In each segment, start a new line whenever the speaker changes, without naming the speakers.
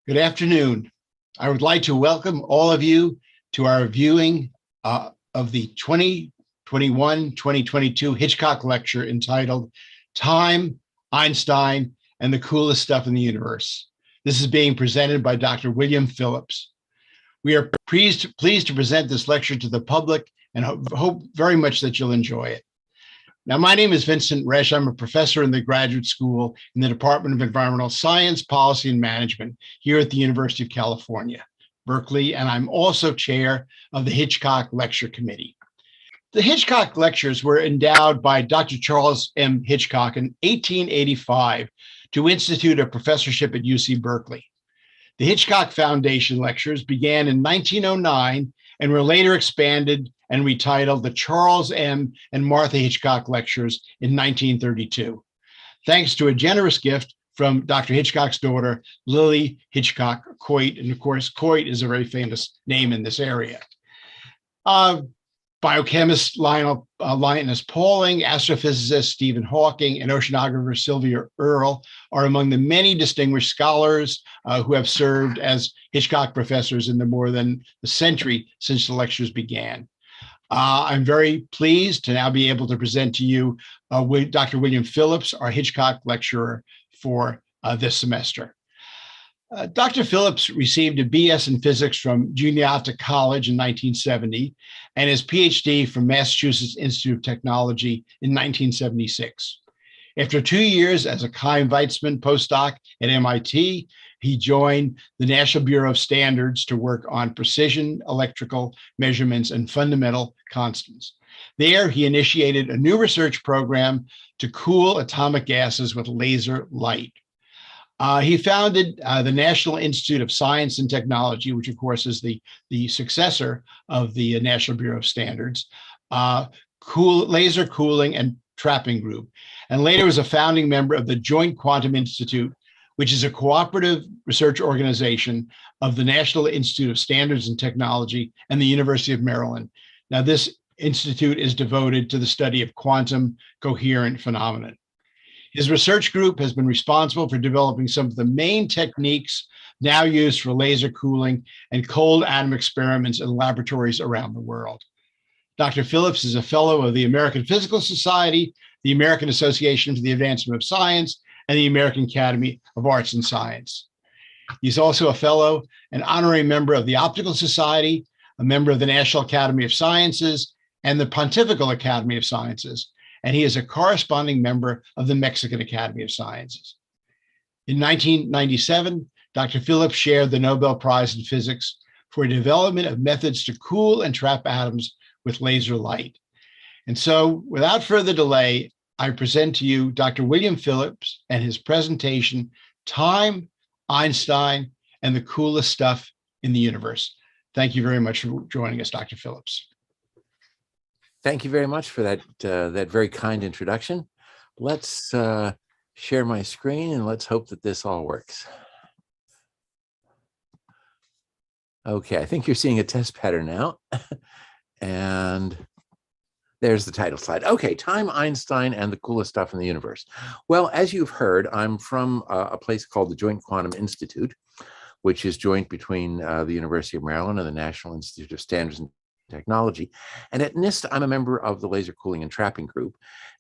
Good afternoon. I would like to welcome all of you to our viewing of the 2021-2022 Hitchcock Lecture entitled Time, Einstein, and the Coolest Stuff in the Universe. This is being presented by Dr. William Phillips. We are pleased to present this lecture to the public and hope very much that you'll enjoy it. Now, my name is Vincent Resch. I'm a professor in the graduate school in the Department of Environmental Science, Policy, and Management here at the University of California, Berkeley, and I'm also chair of the Hitchcock Lecture Committee. The Hitchcock Lectures were endowed by Dr. Charles M. Hitchcock in 1885 to institute a professorship at UC Berkeley. The Hitchcock Foundation Lectures began in 1909 and were later expanded and retitled the Charles M. and Martha Hitchcock Lectures in 1932, thanks to a generous gift from Dr. Hitchcock's daughter, Lily Hitchcock Coit. And of course, Coit is a very famous name in this area. Biochemist Linus Pauling, astrophysicist Stephen Hawking, and oceanographer Sylvia Earle are among the many distinguished scholars who have served as Hitchcock professors in the more than a century since the lectures began. I'm very pleased to now be able to present to you Dr. William Phillips, our Hitchcock lecturer for this semester. Dr. Phillips received a BS in physics from Juniata College in 1970 and his PhD from Massachusetts Institute of Technology in 1976. After 2 years as a Chaim Weizmann postdoc at MIT, he joined the National Bureau of Standards to work on precision electrical measurements and fundamental constants. There, he initiated a new research program to cool atomic gases with laser light. He founded the National Institute of Science and Technology, which of course is the successor of the National Bureau of Standards, Laser Cooling and Trapping Group, and later was a founding member of the Joint Quantum Institute, which is a cooperative research organization of the National Institute of Standards and Technology and the University of Maryland. Now, this institute is devoted to the study of quantum coherent phenomena. His research group has been responsible for developing some of the main techniques now used for laser cooling and cold atom experiments in laboratories around the world. Dr. Phillips is a fellow of the American Physical Society, the American Association for the Advancement of Science, and the American Academy of Arts and Science. He's also a fellow and honorary member of the Optical Society, a member of the National Academy of Sciences, and the Pontifical Academy of Sciences, and he is a corresponding member of the Mexican Academy of Sciences. In 1997, Dr. Phillips shared the Nobel Prize in Physics for development of methods to cool and trap atoms with laser light. And so, without further delay, I present to you Dr. William Phillips and his presentation, Time, Einstein, and the Coolest Stuff in the Universe. Thank you very much for joining us, Dr. Phillips.
Thank you very much for that very kind introduction. Let's share my screen and let's hope that this all works. Okay, I think you're seeing a test pattern now. And there's the title slide. Okay, Time, Einstein, and the Coolest Stuff in the Universe. Well, as you've heard, I'm from a place called the Joint Quantum Institute, which is joint between the University of Maryland and the National Institute of Standards and Technology. And at NIST, I'm a member of the Laser Cooling and Trapping Group.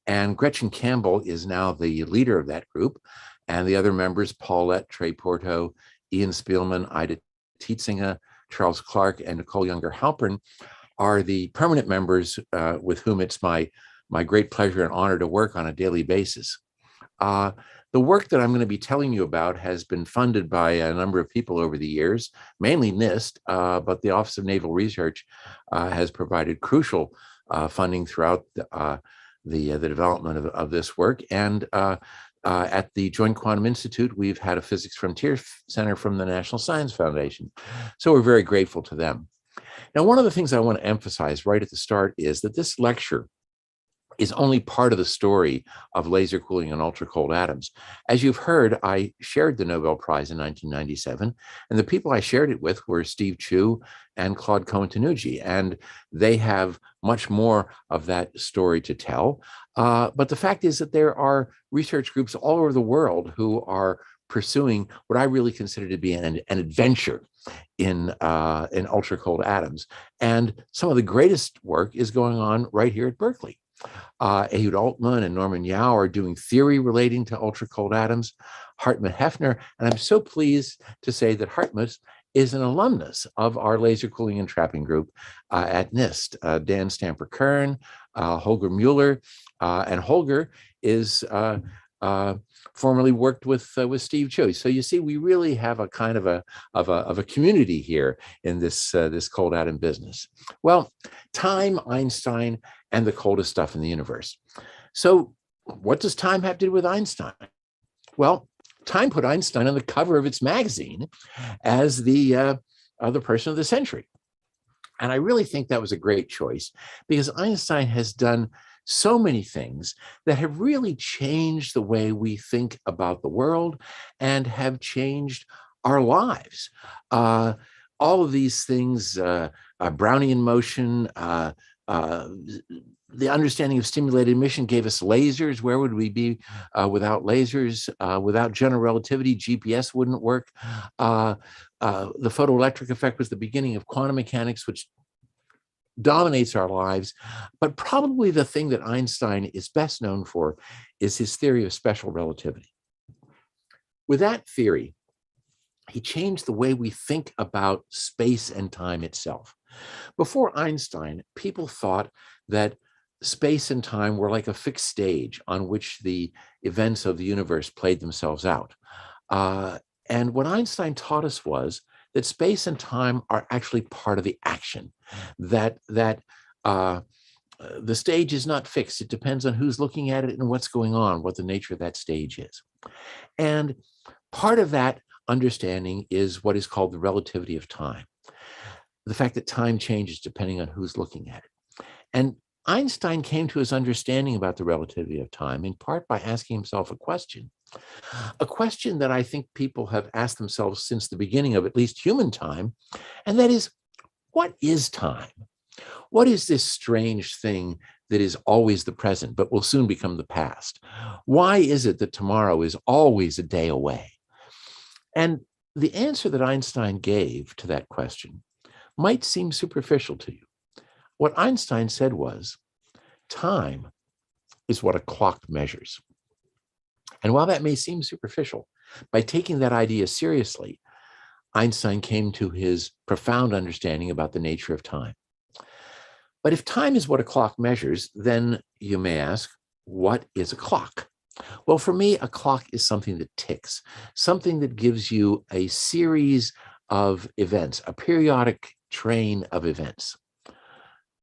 And Gretchen Campbell is now the leader of that group. And the other members, Paulette, Trey Porto, Ian Spielman, Ida Tietzinga, Charles Clark, and Nicole Younger-Halpern, are the permanent members with whom it's my great pleasure and honor to work on a daily basis. The work that I'm going to be telling you about has been funded by a number of people over the years, mainly NIST, but the Office of Naval Research has provided crucial funding throughout the development of this work. And at the Joint Quantum Institute, we've had a Physics Frontier Center from the National Science Foundation. So we're very grateful to them. Now, one of the things I want to emphasize right at the start is that this lecture is only part of the story of laser cooling and ultra-cold atoms. As you've heard, I shared the Nobel Prize in 1997, and the people I shared it with were Steve Chu and Claude Cohen-Tanucci, and they have much more of that story to tell. But the fact is that there are research groups all over the world who are pursuing what I really consider to be an adventure in ultracold atoms. And some of the greatest work is going on right here at Berkeley. Ehud Altman and Norman Yao are doing theory relating to ultracold atoms. Hartmut Hefner, and I'm so pleased to say that Hartmut is an alumnus of our laser cooling and trapping group at NIST. Dan Stamper-Kern, Holger Mueller, and Holger is formerly worked with Steve Cho. So you see, we really have a kind of a community here in this cold atom business. Well, time, Einstein, and the coldest stuff in the universe. So what does time have to do with Einstein? Well, Time put Einstein on the cover of its magazine as the person of the century. And I really think that was a great choice because Einstein has done so many things that have really changed the way we think about the world and have changed our lives. All of these things, Brownian motion, the understanding of stimulated emission gave us lasers. Where would we be without lasers? Without general relativity, GPS wouldn't work. The photoelectric effect was the beginning of quantum mechanics, which dominates our lives. But probably the thing that Einstein is best known for is his theory of special relativity. With that theory, he changed the way we think about space and time itself. Before Einstein, people thought that space and time were like a fixed stage on which the events of the universe played themselves out. And what Einstein taught us was that space and time are actually part of the action, that the stage is not fixed. It depends on who's looking at it and what's going on, what the nature of that stage is. And part of that understanding is what is called the relativity of time, the fact that time changes depending on who's looking at it. And Einstein came to his understanding about the relativity of time in part by asking himself a question that I think people have asked themselves since the beginning of at least human time, and that is, what is time? What is this strange thing that is always the present but will soon become the past? Why is it that tomorrow is always a day away? And the answer that Einstein gave to that question might seem superficial to you. What Einstein said was, time is what a clock measures. And while that may seem superficial, by taking that idea seriously, Einstein came to his profound understanding about the nature of time. But if time is what a clock measures, then you may ask, what is a clock? Well, for me, a clock is something that ticks, something that gives you a series of events, a periodic train of events.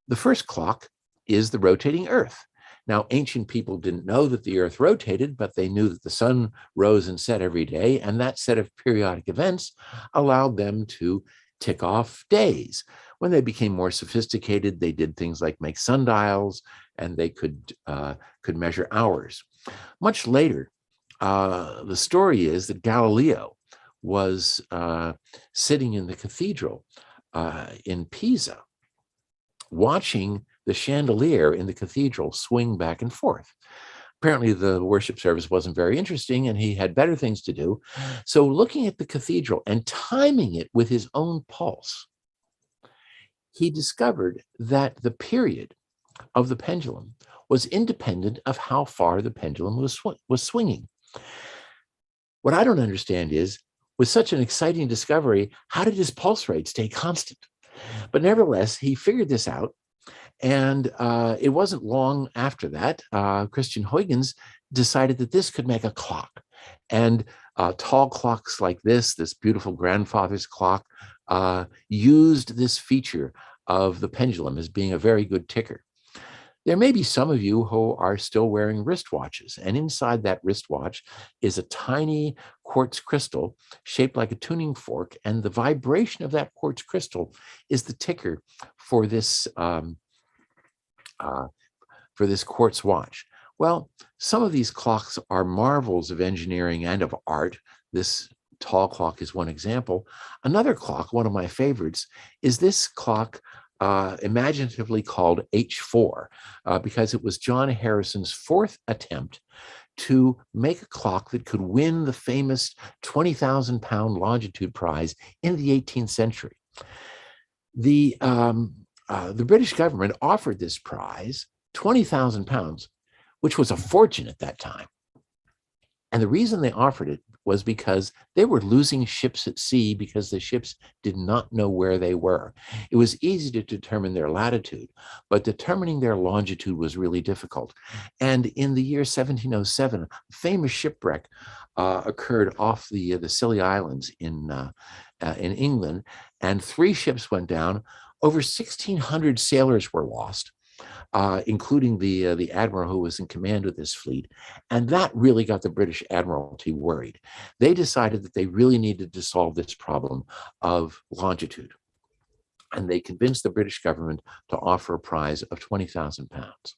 The first clock is the rotating Earth. Now, ancient people didn't know that the Earth rotated, but they knew that the sun rose and set every day, and that set of periodic events allowed them to tick off days. When they became more sophisticated, they did things like make sundials, and they could measure hours. Much later, the story is that Galileo was sitting in the cathedral in Pisa, watching the chandelier in the cathedral swing back and forth. Apparently, the worship service wasn't very interesting, and he had better things to do. So looking at the cathedral and timing it with his own pulse, he discovered that the period of the pendulum was independent of how far the pendulum was swinging. What I don't understand is, with such an exciting discovery, how did his pulse rate stay constant? But nevertheless, he figured this out. And it wasn't long after that, Christian Huygens decided that this could make a clock. And tall clocks like this beautiful grandfather's clock, used this feature of the pendulum as being a very good ticker. There may be some of you who are still wearing wristwatches, and inside that wristwatch is a tiny quartz crystal shaped like a tuning fork, and the vibration of that quartz crystal is the ticker for this quartz watch. Well, some of these clocks are marvels of engineering and of art. This tall clock is one example. Another clock, one of my favorites, is this clock imaginatively called H4, because it was John Harrison's fourth attempt to make a clock that could win the famous 20,000-pound longitude prize in the 18th century. The British government offered this prize, 20,000 pounds, which was a fortune at that time. And the reason they offered it was because they were losing ships at sea because the ships did not know where they were. It was easy to determine their latitude, but determining their longitude was really difficult. And in the year 1707, a famous shipwreck occurred off the Scilly Islands in England, and 3 ships went down. Over 1,600 sailors were lost, including the admiral who was in command of this fleet. And that really got the British Admiralty worried. They decided that they really needed to solve this problem of longitude. And they convinced the British government to offer a prize of 20,000 pounds.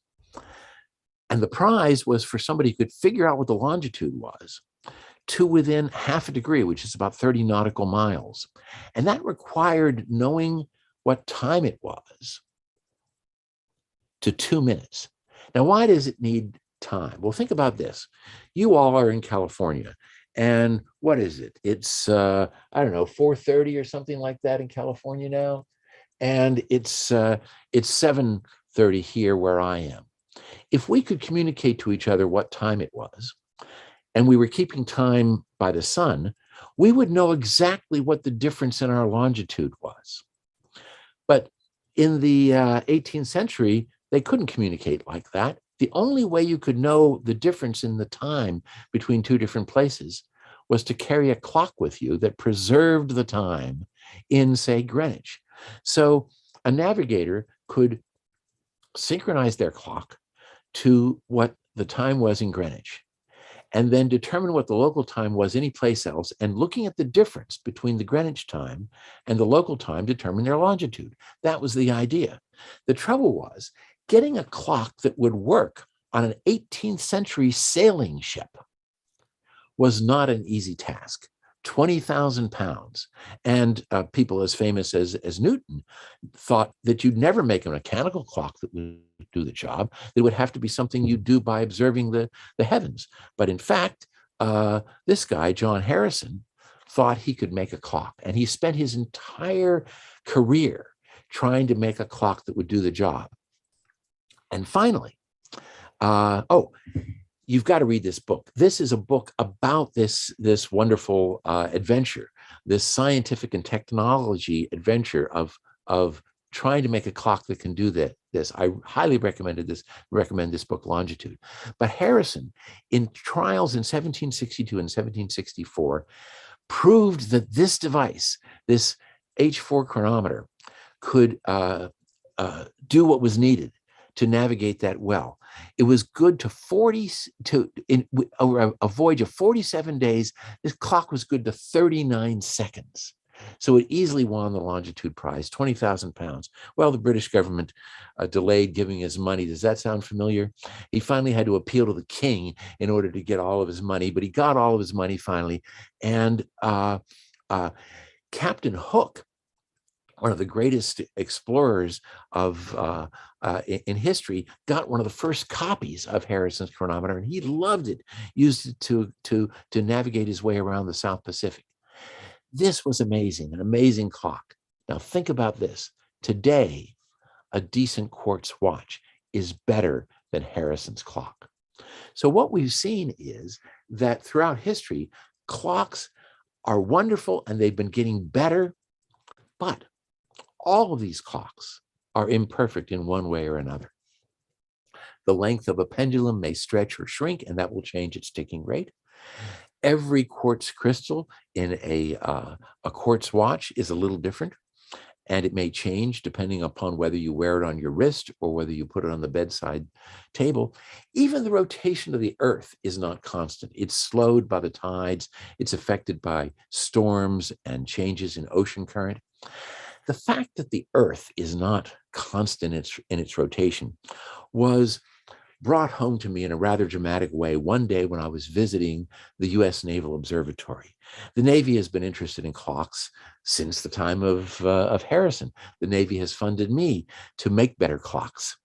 And the prize was for somebody who could figure out what the longitude was to within half a degree, which is about 30 nautical miles. And that required knowing what time it was to 2 minutes. Now, why does it need time? Well, think about this. You all are in California, and what is it? It's, I don't know, 4:30 or something like that in California now. And it's 7:30 here where I am. If we could communicate to each other what time it was, and we were keeping time by the sun, we would know exactly what the difference in our longitude was. But in the 18th century, they couldn't communicate like that. The only way you could know the difference in the time between 2 different places was to carry a clock with you that preserved the time in, say, Greenwich. So a navigator could synchronize their clock to what the time was in Greenwich, and then determine what the local time was any place else, and looking at the difference between the Greenwich time and the local time, determine their longitude. That was the idea. The trouble was getting a clock that would work on an 18th century sailing ship was not an easy task. 20,000 pounds. And people as famous as Newton thought that you'd never make a mechanical clock that would do the job. It would have to be something you do by observing the heavens. But in fact, this guy, John Harrison, thought he could make a clock. And he spent his entire career trying to make a clock that would do the job. And finally, you've got to read this book. This is a book about this wonderful adventure, this scientific and technology adventure of trying to make a clock that can do this. I highly recommend this book, Longitude. But Harrison, in trials in 1762 and 1764, proved that this device, this H4 chronometer, could do what was needed to navigate that well. It was good over a voyage of 47 days. This clock was good to 39 seconds. So it easily won the longitude prize, 20,000 pounds. Well, the British government delayed giving his money. Does that sound familiar? He finally had to appeal to the king in order to get all of his money, but he got all of his money finally. And Captain Hook, one of the greatest explorers in history, got one of the first copies of Harrison's chronometer, and he loved it, used it to navigate his way around the South Pacific. This was amazing, an amazing clock. Now think about this. Today, a decent quartz watch is better than Harrison's clock. So what we've seen is that throughout history, clocks are wonderful and they've been getting better, but all of these clocks are imperfect in one way or another. The length of a pendulum may stretch or shrink, and that will change its ticking rate. Every quartz crystal in a quartz watch is a little different, and it may change depending upon whether you wear it on your wrist or whether you put it on the bedside table. Even the rotation of the Earth is not constant. It's slowed by the tides. It's affected by storms and changes in ocean current. The fact that the Earth is not constant in its rotation was brought home to me in a rather dramatic way one day when I was visiting the U.S. Naval Observatory. The Navy has been interested in clocks since the time of Harrison. The Navy has funded me to make better clocks.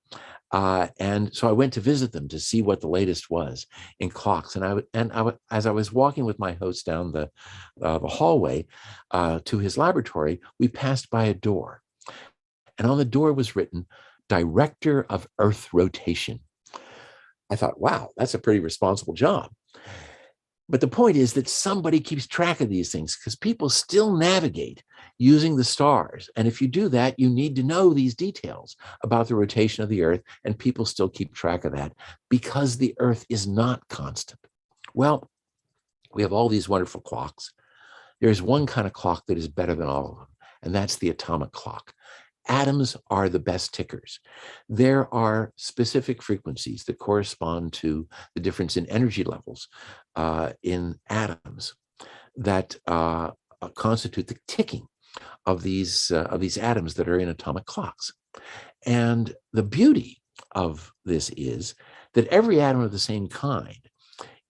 And so I went to visit them to see what the latest was in clocks. As I was walking with my host down the hallway to his laboratory, we passed by a door. And on the door was written, Director of Earth Rotation. I thought, wow, that's a pretty responsible job. But the point is that somebody keeps track of these things because people still navigate using the stars. And if you do that, you need to know these details about the rotation of the Earth, and people still keep track of that because the Earth is not constant. Well, we have all these wonderful clocks. There's one kind of clock that is better than all of them, and that's the atomic clock. Atoms are the best tickers. There are specific frequencies that correspond to the difference in energy levels in atoms that constitute the ticking of these atoms that are in atomic clocks. And the beauty of this is that every atom of the same kind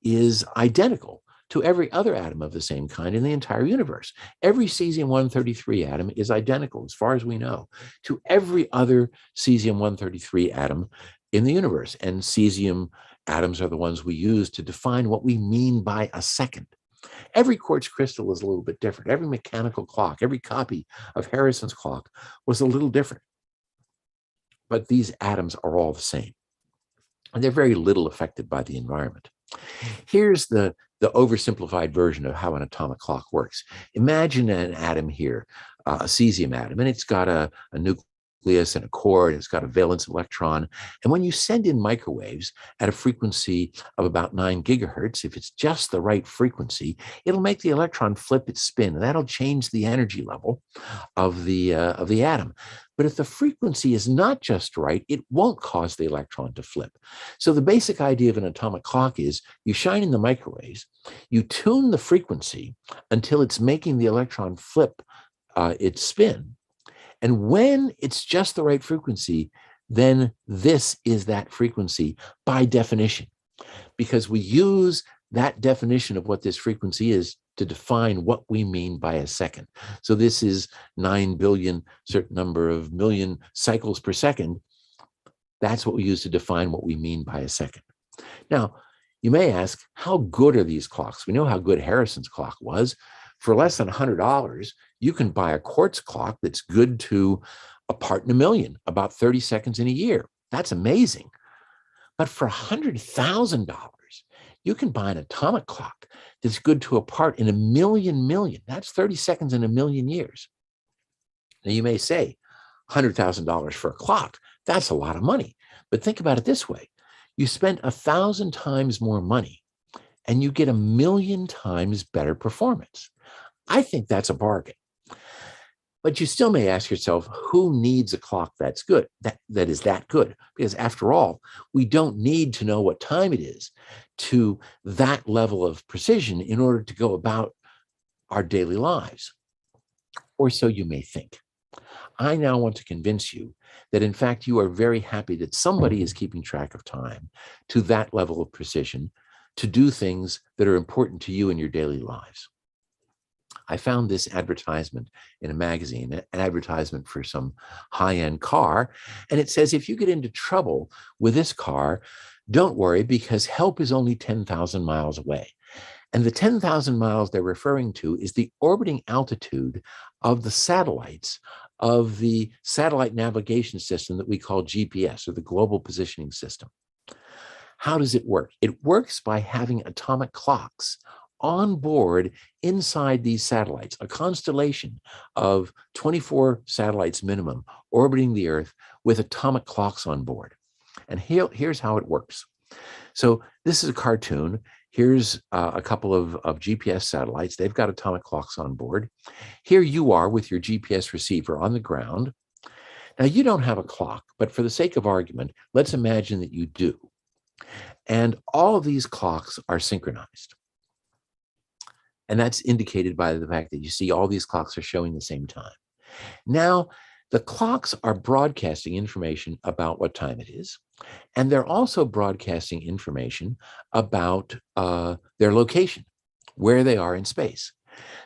is identical to every other atom of the same kind in the entire universe. Every cesium-133 atom is identical, as far as we know, to every other cesium-133 atom in the universe. And cesium atoms are the ones we use to define what we mean by a second. Every quartz crystal is a little bit different. Every mechanical clock, every copy of Harrison's clock was a little different. But these atoms are all the same. And they're very little affected by the environment. Here's the oversimplified version of how an atomic clock works. Imagine an atom here, a cesium atom, and it's got a nucleus and a core, and it's got a valence electron. And when you send in microwaves at a frequency of about 9 gigahertz, if it's just the right frequency, it'll make the electron flip its spin, and that'll change the energy level of the atom. But if the frequency is not just right, it won't cause the electron to flip. So the basic idea of an atomic clock is you shine in the microwaves, you tune the frequency until it's making the electron flip its spin. And when it's just the right frequency, then this is that frequency by definition, because we use that definition of what this frequency is to define what we mean by a second. So this is 9 billion, certain number of million cycles per second. That's what we use to define what we mean by a second. Now, you may ask, how good are these clocks? We know how good Harrison's clock was. For less than $100, you can buy a quartz clock that's good to a part in a million, about 30 seconds in a year. That's amazing. But for $100,000, you can buy an atomic clock that's good to a part in a million. That's 30 seconds in a million years. Now, you may say, $100,000 for a clock, that's a lot of money. But think about it this way. You spent 1,000 times more money, and you get 1,000,000 times better performance. I think that's a bargain. But you still may ask yourself, who needs a clock that's good, that is that good? Because after all, we don't need to know what time it is to that level of precision in order to go about our daily lives. Or so you may think. I now want to convince you that, in fact, you are very happy that somebody is keeping track of time to that level of precision to do things that are important to you in your daily lives. I found this advertisement in a magazine, an advertisement for some high-end car. And it says, if you get into trouble with this car, don't worry, because help is only 10,000 miles away. And the 10,000 miles they're referring to is the orbiting altitude of the satellites of the satellite navigation system that we call GPS, or the Global Positioning System. How does it work? It works by having atomic clocks on board inside these satellites, a constellation of 24 satellites minimum orbiting the Earth with atomic clocks on board. And here's how it works. So this is a cartoon. Here's a couple of GPS satellites. They've got atomic clocks on board. Here you are with your GPS receiver on the ground. Now, you don't have a clock, but for the sake of argument, let's imagine that you do. And all of these clocks are synchronized. And that's indicated by the fact that you see all these clocks are showing the same time. Now, the clocks are broadcasting information about what time it is, and they're also broadcasting information about their location, where they are in space.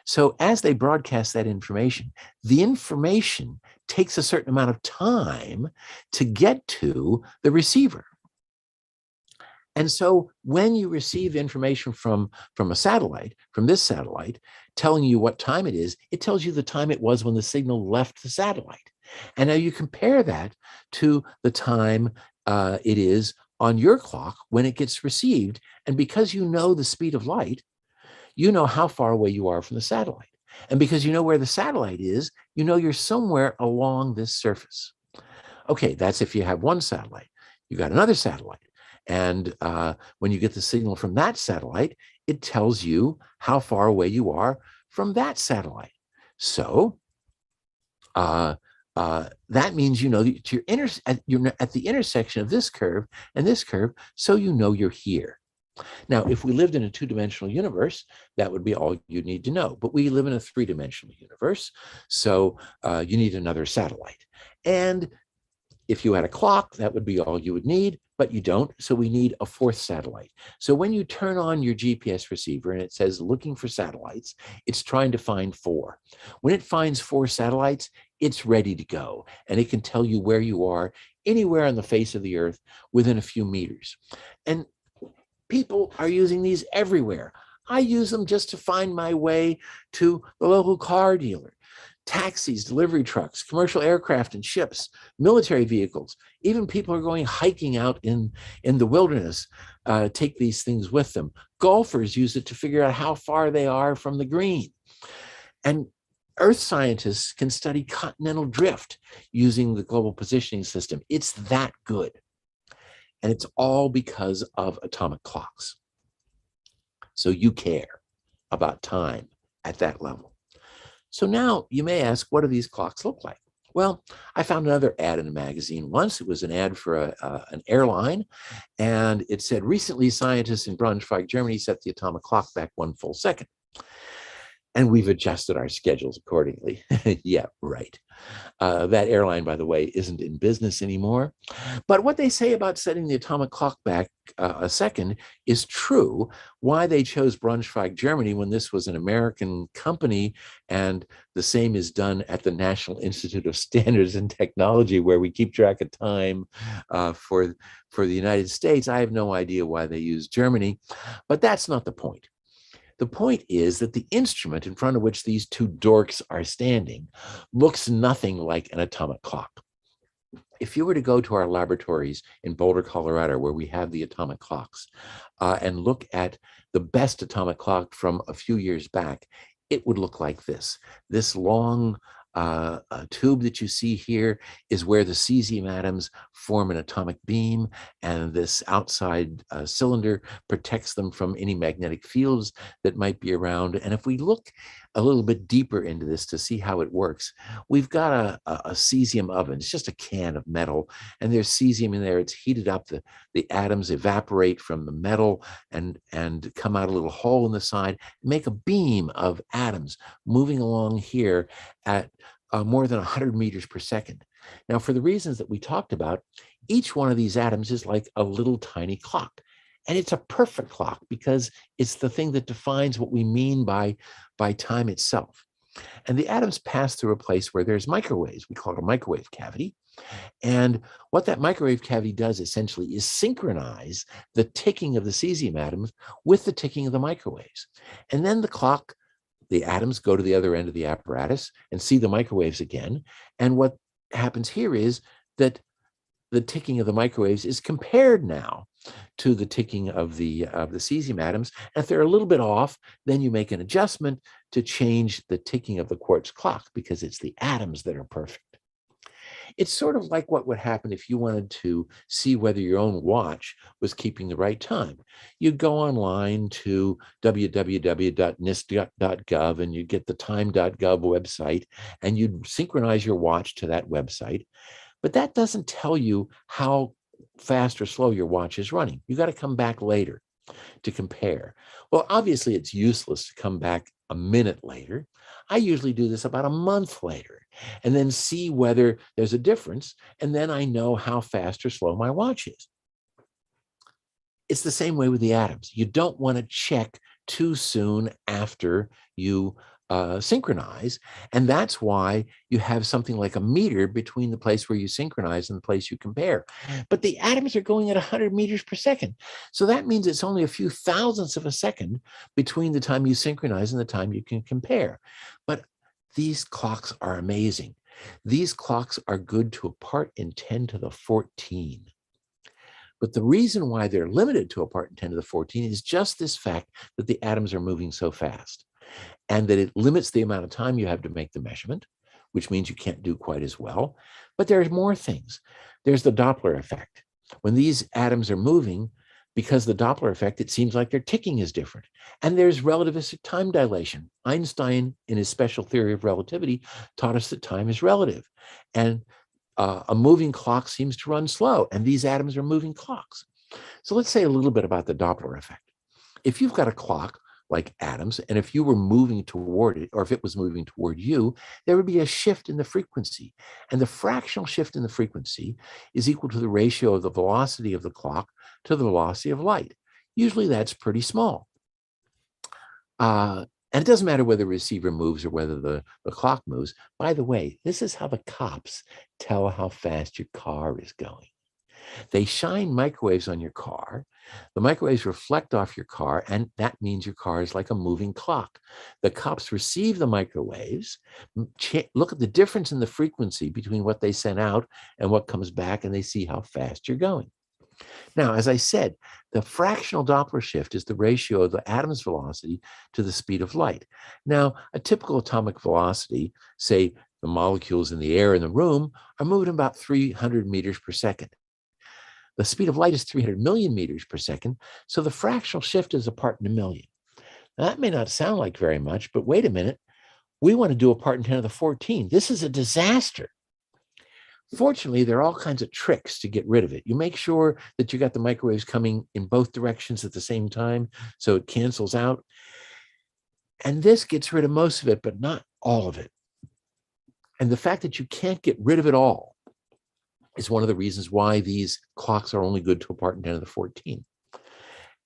So as they broadcast that information, the information takes a certain amount of time to get to the receiver. And so when you receive information from a satellite, from this satellite, telling you what time it is, it tells you the time it was when the signal left the satellite. And now you compare that to the time it is on your clock when it gets received. And because you know the speed of light, you know how far away you are from the satellite. And because you know where the satellite is, you know you're somewhere along this surface. Okay, that's if you have one satellite. You got another satellite. And when you get the signal from that satellite, it tells you how far away you are from that satellite. So that means you know that you're at the intersection of this curve and this curve, so you know you're here. Now, if we lived in a two-dimensional universe, that would be all you need to know. But we live in a three-dimensional universe, so you need another satellite. And if you had a clock, that would be all you would need, but you don't, so we need a fourth satellite. So when you turn on your GPS receiver and it says looking for satellites, it's trying to find 4. When it finds 4 satellites, it's ready to go, and it can tell you where you are anywhere on the face of the Earth within a few meters. And people are using these everywhere. I use them just to find my way to the local car dealer. Taxis, delivery trucks, commercial aircraft and ships, military vehicles, even people are going hiking out in the wilderness, take these things with them. Golfers use it to figure out how far they are from the green. And Earth scientists can study continental drift using the global positioning system. It's that good. And it's all because of atomic clocks. So you care about time at that level. So now you may ask, what do these clocks look like? Well, I found another ad in a magazine once. It was an ad for an airline, and it said, recently scientists in Braunschweig, Germany set the atomic clock back 1 full second. And we've adjusted our schedules accordingly. Yeah, right. That airline, by the way, isn't in business anymore. But what they say about setting the atomic clock back a second is true. Why they chose Braunschweig, Germany, when this was an American company, and the same is done at the National Institute of Standards and Technology, where we keep track of time for the United States. I have no idea why they use Germany, but that's not the point. The point is that the instrument in front of which these two dorks are standing looks nothing like an atomic clock. If you were to go to our laboratories in Boulder, Colorado, where we have the atomic clocks, and look at the best atomic clock from a few years back, it would look like this. This long tube that you see here is where the cesium atoms form an atomic beam, and this outside cylinder protects them from any magnetic fields that might be around. And if we look a little bit deeper into this to see how it works, we've got a cesium oven. It's just a can of metal, and there's cesium in there. It's heated up. The atoms evaporate from the metal and come out a little hole in the side, make a beam of atoms moving along here at more than 100 meters per second. Now, for the reasons that we talked about, each one of these atoms is like a little tiny clock. And it's a perfect clock because it's the thing that defines what we mean by time itself. And the atoms pass through a place where there's microwaves. We call it a microwave cavity. And what that microwave cavity does essentially is synchronize the ticking of the cesium atoms with the ticking of the microwaves. And then the atoms go to the other end of the apparatus and see the microwaves again. And what happens here is that the ticking of the microwaves is compared now to the ticking of the cesium atoms. And if they're a little bit off, then you make an adjustment to change the ticking of the quartz clock, because it's the atoms that are perfect. It's sort of like what would happen if you wanted to see whether your own watch was keeping the right time. You'd go online to www.nist.gov and you'd get the time.gov website, and you'd synchronize your watch to that website. But that doesn't tell you how fast or slow your watch is running. You got to come back later to compare. Well, obviously, it's useless to come back a minute later. I usually do this about a month later and then see whether there's a difference. And then I know how fast or slow my watch is. It's the same way with the atoms. You don't want to check too soon after you synchronize. And that's why you have something like a meter between the place where you synchronize and the place you compare. But the atoms are going at 100 meters per second. So that means it's only a few thousandths of a second between the time you synchronize and the time you can compare. But these clocks are amazing. These clocks are good to a part in 10 to the 14. But the reason why they're limited to a part in 10 to the 14 is just this fact that the atoms are moving so fast, and that it limits the amount of time you have to make the measurement, which means you can't do quite as well. But there's more things. There's the Doppler effect. When these atoms are moving, because the Doppler effect, it seems like their ticking is different. And there's relativistic time dilation. Einstein, in his special theory of relativity, taught us that time is relative. And a moving clock seems to run slow, and these atoms are moving clocks. So let's say a little bit about the Doppler effect. If you've got a clock like atoms, and if you were moving toward it, or if it was moving toward you, there would be a shift in the frequency. And the fractional shift in the frequency is equal to the ratio of the velocity of the clock to the velocity of light. Usually that's pretty small. And it doesn't matter whether the receiver moves or whether the clock moves. By the way, this is how the cops tell how fast your car is going. They shine microwaves on your car. The microwaves reflect off your car, and that means your car is like a moving clock. The cops receive the microwaves, look at the difference in the frequency between what they sent out and what comes back, and they see how fast you're going. Now, as I said, the fractional Doppler shift is the ratio of the atom's velocity to the speed of light. Now, a typical atomic velocity, say the molecules in the air in the room, are moving about 300 meters per second. The speed of light is 300 million meters per second, so the fractional shift is a part in a million. Now, that may not sound like very much, but wait a minute. We want to do a part in 10 to the 14. This is a disaster. Fortunately, there are all kinds of tricks to get rid of it. You make sure that you got the microwaves coming in both directions at the same time, so it cancels out. And this gets rid of most of it, but not all of it. And the fact that you can't get rid of it all is one of the reasons why these clocks are only good to a part in 10 to the 14.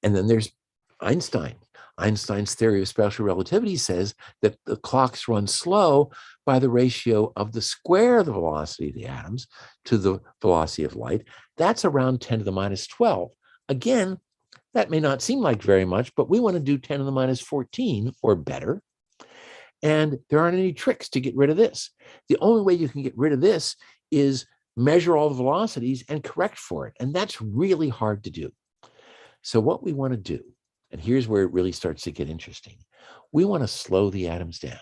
And then there's Einstein. Einstein's theory of special relativity says that the clocks run slow by the ratio of the square of the velocity of the atoms to the velocity of light. That's around 10 to the minus 12. Again, that may not seem like very much, but we want to do 10 to the minus 14 or better. And there aren't any tricks to get rid of this. The only way you can get rid of this is measure all the velocities and correct for it. And that's really hard to do. So what we want to do, and here's where it really starts to get interesting, we want to slow the atoms down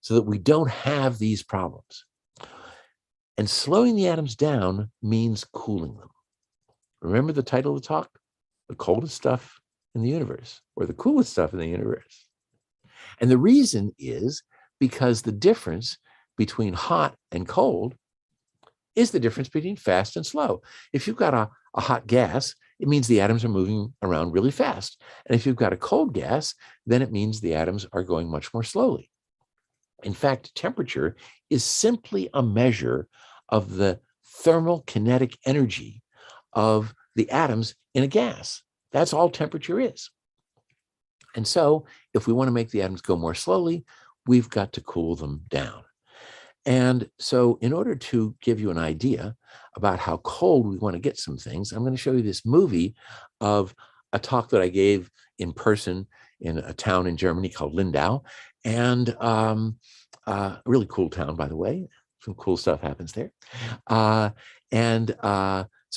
so that we don't have these problems. And slowing the atoms down means cooling them. Remember the title of the talk? The coldest stuff in the universe, or the coolest stuff in the universe. And the reason is because the difference between hot and cold is the difference between fast and slow. If you've got a hot gas, it means the atoms are moving around really fast. And if you've got a cold gas, then it means the atoms are going much more slowly. In fact, temperature is simply a measure of the thermal kinetic energy of the atoms in a gas. That's all temperature is. And so if we want to make the atoms go more slowly, we've got to cool them down. And so in order to give you an idea about how cold we want to get some things, I'm going to show you this movie of a talk that I gave in person in a town in Germany called Lindau. And a really cool town, by the way. Some cool stuff happens there. So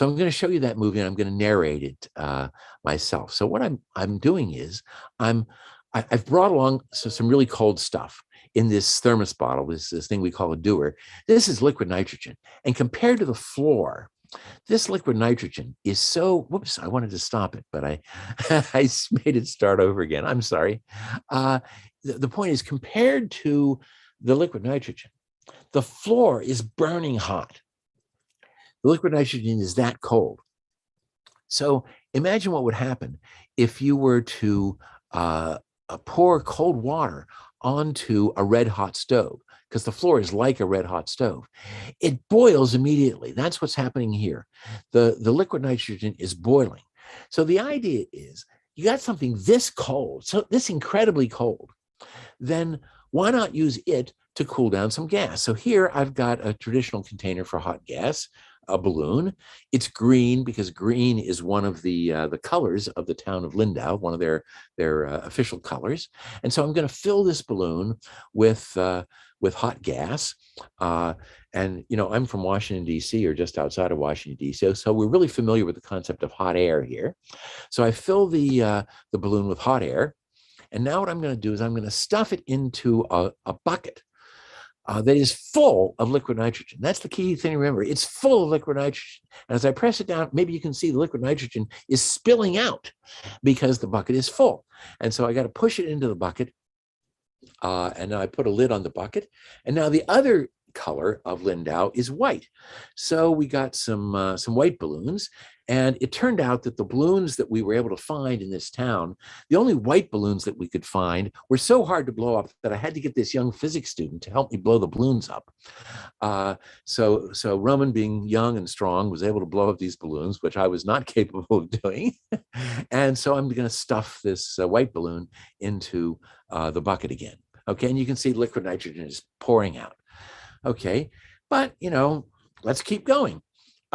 I'm going to show you that movie, and I'm going to narrate it myself. So what I'm doing is I've brought along some really cold stuff in this thermos bottle, this thing we call a dewar. This is liquid nitrogen. And compared to the floor, this liquid nitrogen is so, whoops, I wanted to stop it, but I made it start over again. I'm sorry. The point is, compared to the liquid nitrogen, the floor is burning hot. The liquid nitrogen is that cold. So imagine what would happen if you were to pour cold water onto a red hot stove, because the floor is like a red hot stove. It boils immediately. That's what's happening here. The liquid nitrogen is boiling. So the idea is, you got something this cold, so this incredibly cold, then why not use it to cool down some gas? So here I've got a traditional container for hot gas, a balloon. It's green because green is one of the colors of the town of Lindau, one of their official colors. And so I'm going to fill this balloon with hot gas. And I'm from Washington D.C. or just outside of Washington D.C. So we're really familiar with the concept of hot air here. So I fill the balloon with hot air. And now what I'm going to do is I'm going to stuff it into a bucket that is full of liquid nitrogen. That's the key thing to remember. It's full of liquid nitrogen. And as I press it down, maybe you can see the liquid nitrogen is spilling out because the bucket is full. And so I got to push it into the bucket. And now I put a lid on the bucket. And now the other color of Lindau is white. So we got some white balloons. And it turned out that the balloons that we were able to find in this town, the only white balloons that we could find were so hard to blow up that I had to get this young physics student to help me blow the balloons up. So Roman, being young and strong, was able to blow up these balloons, which I was not capable of doing. And so I'm going to stuff this white balloon into the bucket again. Okay, and you can see liquid nitrogen is pouring out. Okay, but let's keep going.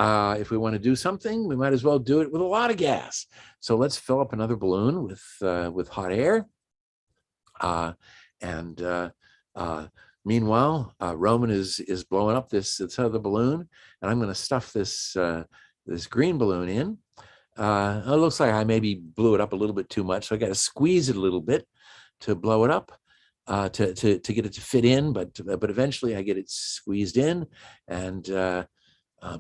If we want to do something, we might as well do it with a lot of gas. So let's fill up another balloon with hot air. Meanwhile, Roman is blowing up this other balloon, and I'm going to stuff this green balloon in. It looks like I maybe blew it up a little bit too much, so I got to squeeze it a little bit to blow it up. To get it to fit in, but eventually I get it squeezed in and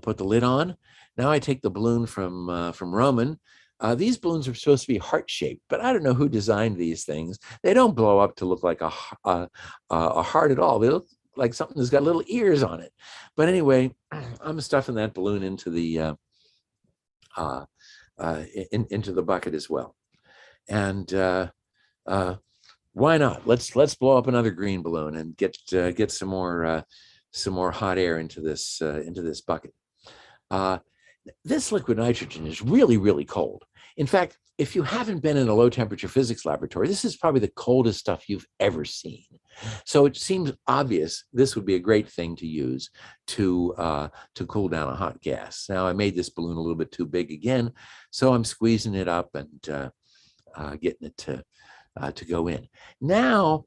put the lid on. Now I take the balloon from Roman. These balloons are supposed to be heart-shaped, but I don't know who designed these things. They don't blow up to look like a heart at all. They look like something that's got little ears on it. But anyway, I'm stuffing that balloon into the into the bucket as well. And why not? Let's blow up another green balloon and get some more hot air into this bucket. This liquid nitrogen is really, really cold. In fact, if you haven't been in a low temperature physics laboratory, this is probably the coldest stuff you've ever seen. So it seems obvious this would be a great thing to use to cool down a hot gas. Now I made this balloon a little bit too big again, so I'm squeezing it up and getting it to go in. Now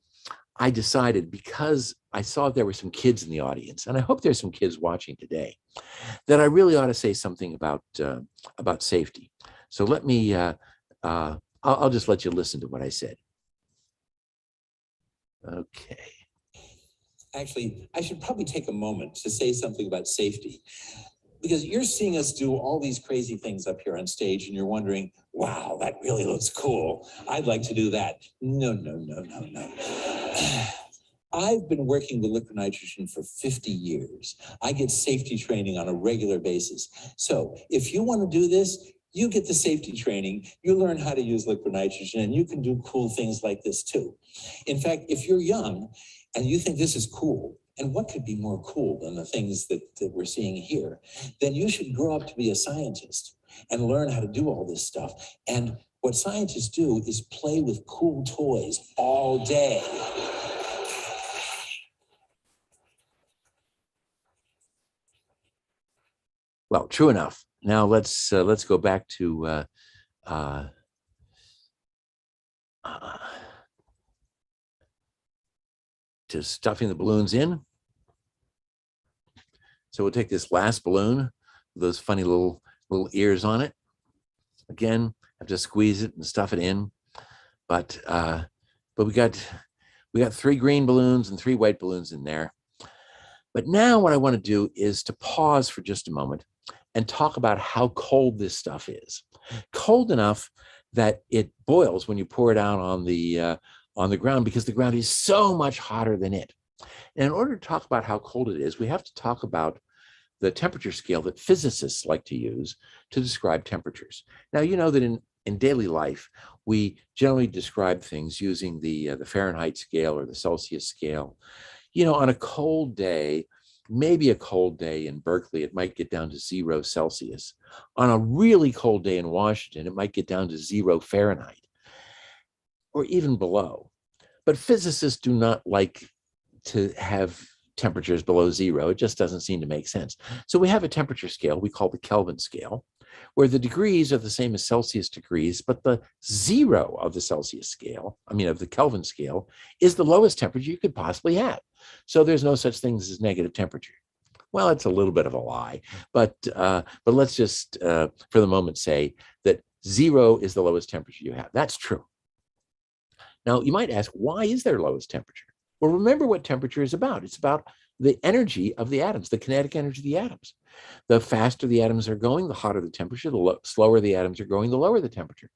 I decided, because I saw there were some kids in the audience, and I hope there's some kids watching today, that I really ought to say something about safety. So let me, I'll just let you listen to what I said. Okay.
Actually, I should probably take a moment to say something about safety, because you're seeing us do all these crazy things up here on stage and you're wondering, wow, that really looks cool. I'd like to do that. No. I've been working with liquid nitrogen for 50 years. I get safety training on a regular basis. So if you want to do this, you get the safety training, you learn how to use liquid nitrogen, and you can do cool things like this too. In fact, if you're young and you think this is cool, and what could be more cool than the things that we're seeing here, then you should grow up to be a scientist and learn how to do all this stuff. And what scientists do is play with cool toys all day.
Well, true enough. Now let's go back to stuffing the balloons in. So we'll take this last balloon, those funny little ears on it. Again, have to squeeze it and stuff it in. But we got 3 green balloons and 3 white balloons in there. But now what I want to do is to pause for just a moment and talk about how cold this stuff is. Cold enough that it boils when you pour it out on the ground, because the ground is so much hotter than it. And in order to talk about how cold it is, we have to talk about the temperature scale that physicists like to use to describe temperatures. Now, you know that in daily life, we generally describe things using the Fahrenheit scale or the Celsius scale. You know, on a cold day, maybe a cold day in Berkeley, it might get down to 0 Celsius. On a really cold day in Washington, it might get down to 0 Fahrenheit. or even below. But physicists do not like to have temperatures below zero. It just doesn't seem to make sense. So we have a temperature scale we call the Kelvin scale, where the degrees are the same as Celsius degrees, but the zero of the Celsius scale, of the Kelvin scale, is the lowest temperature you could possibly have. So there's no such thing as negative temperature. Well, it's a little bit of a lie, but let's just, for the moment, say that zero is the lowest temperature you have. That's true. Now, you might ask, why is there lowest temperature? Well, remember what temperature is about. It's about the energy of the atoms, the kinetic energy of the atoms. The faster the atoms are going, the hotter the temperature. The slower the atoms are going, the lower the temperature.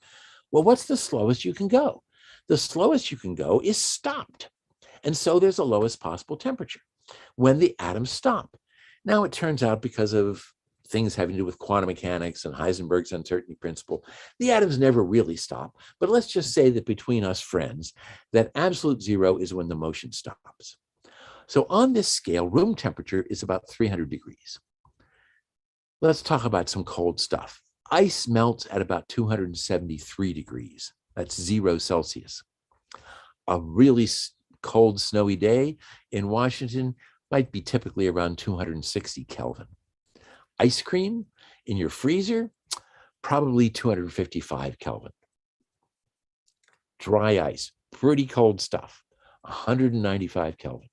Well, what's the slowest you can go? The slowest you can go is stopped. And so there's a lowest possible temperature when the atoms stop. Now, it turns out, because of things having to do with quantum mechanics and Heisenberg's uncertainty principle, the atoms never really stop. But let's just say that between us friends, that absolute zero is when the motion stops. So on this scale, room temperature is about 300 degrees. Let's talk about some cold stuff. Ice melts at about 273 degrees. That's 0 Celsius. A really cold, snowy day in Washington might be typically around 260 Kelvin. Ice cream in your freezer, probably 255 Kelvin. Dry ice, pretty cold stuff, 195 Kelvin.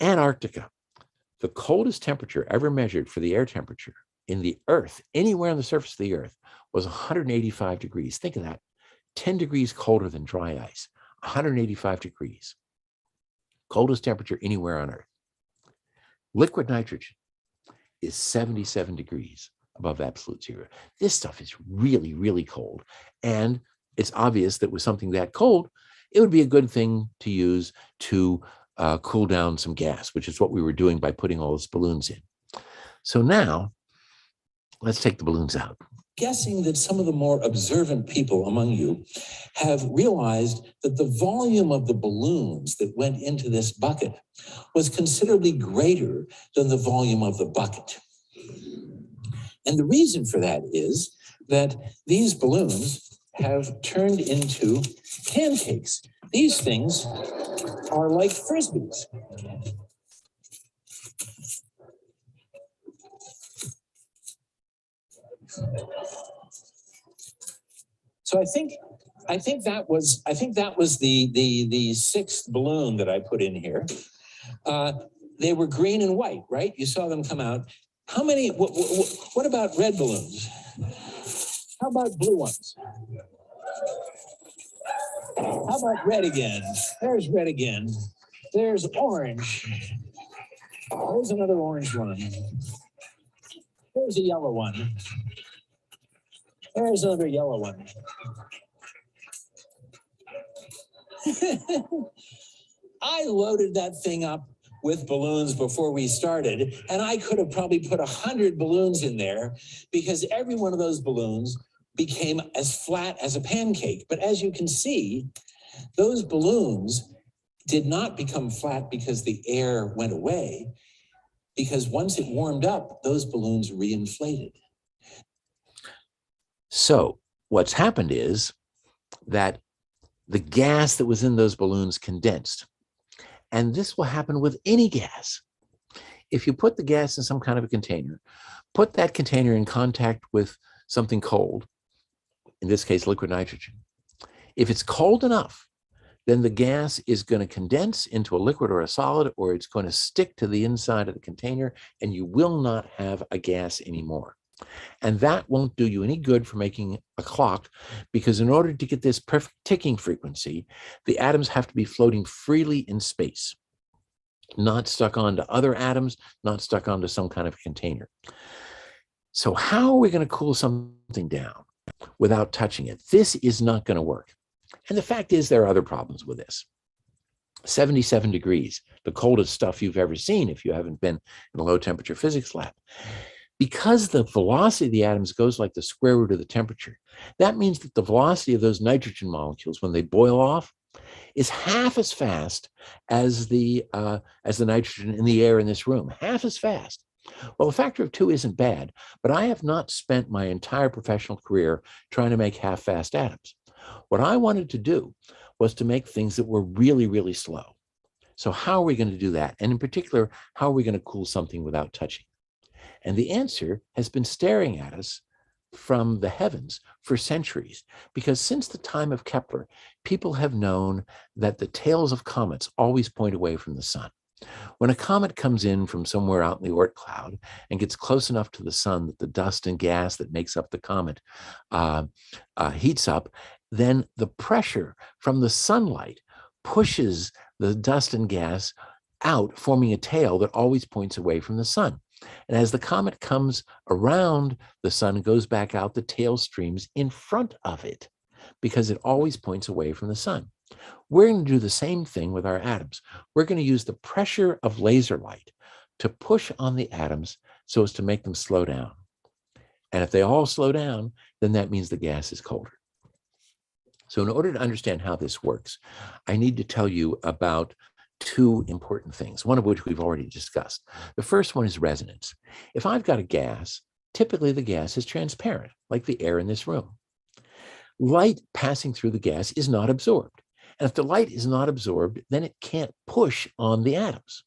Antarctica, the coldest temperature ever measured for the air temperature in the Earth, anywhere on the surface of the Earth, was 185 degrees. Think of that, 10 degrees colder than dry ice, 185 degrees. Coldest temperature anywhere on Earth. Liquid nitrogen is 77 degrees above absolute zero. This stuff is really, really cold. And it's obvious that with something that cold, it would be a good thing to use to cool down some gas, which is what we were doing by putting all those balloons in. So now, let's take the balloons out.
Guessing that some of the more observant people among you have realized that the volume of the balloons that went into this bucket was considerably greater than the volume of the bucket. And the reason for that is that these balloons have turned into pancakes. These things are like Frisbees. So I think that was the sixth balloon that I put in here. They were green and white, right? You saw them come out. How many? What about red balloons? How about blue ones? How about red again? There's red again. There's orange. There's another orange one. There's a yellow one. There's another yellow one. I loaded that thing up with balloons before we started, and I could have probably put 100 balloons in there because every one of those balloons became as flat as a pancake. But as you can see, those balloons did not become flat because the air went away, because once it warmed up, those balloons reinflated.
So what's happened is that the gas that was in those balloons condensed. And this will happen with any gas. If you put the gas in some kind of a container, put that container in contact with something cold, in this case, liquid nitrogen. If it's cold enough, then the gas is going to condense into a liquid or a solid, or it's going to stick to the inside of the container, and you will not have a gas anymore. And that won't do you any good for making a clock, because in order to get this perfect ticking frequency, the atoms have to be floating freely in space, not stuck onto other atoms, not stuck onto some kind of container. So how are we going to cool something down without touching it? This is not going to work. And the fact is, there are other problems with this. 77 degrees, the coldest stuff you've ever seen if you haven't been in a low temperature physics lab. Because the velocity of the atoms goes like the square root of the temperature, that means that the velocity of those nitrogen molecules, when they boil off, is half as fast as the nitrogen in the air in this room, half as fast. Well, a factor of 2 isn't bad, but I have not spent my entire professional career trying to make half-fast atoms. What I wanted to do was to make things that were really, really slow. So how are we going to do that? And in particular, how are we going to cool something without touching? And the answer has been staring at us from the heavens for centuries, because since the time of Kepler, people have known that the tails of comets always point away from the sun. When a comet comes in from somewhere out in the Oort cloud and gets close enough to the sun that the dust and gas that makes up the comet heats up, then the pressure from the sunlight pushes the dust and gas out, forming a tail that always points away from the sun. And as the comet comes around the sun and goes back out, the tail streams in front of it because it always points away from the sun. We're going to do the same thing with our atoms. We're going to use the pressure of laser light to push on the atoms so as to make them slow down. And if they all slow down, then that means the gas is colder. So in order to understand how this works, I need to tell you about two important things, one of which we've already discussed. The first one is resonance. If I've got a gas, typically the gas is transparent, like the air in this room. Light passing through the gas is not absorbed. And if the light is not absorbed, then it can't push on the atoms.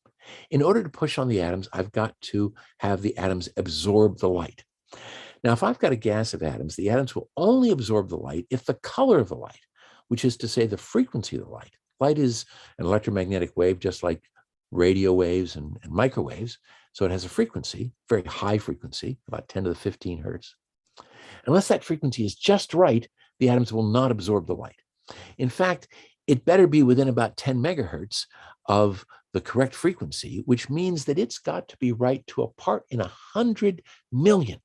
In order to push on the atoms, I've got to have the atoms absorb the light. Now, if I've got a gas of atoms, the atoms will only absorb the light if the color of the light, which is to say the frequency of the light. Light is an electromagnetic wave, just like radio waves and microwaves. So it has a frequency, very high frequency, about 10 to the 15 hertz. Unless that frequency is just right, the atoms will not absorb the light. In fact, it better be within about 10 megahertz of the correct frequency, which means that it's got to be right to a part in 100 million.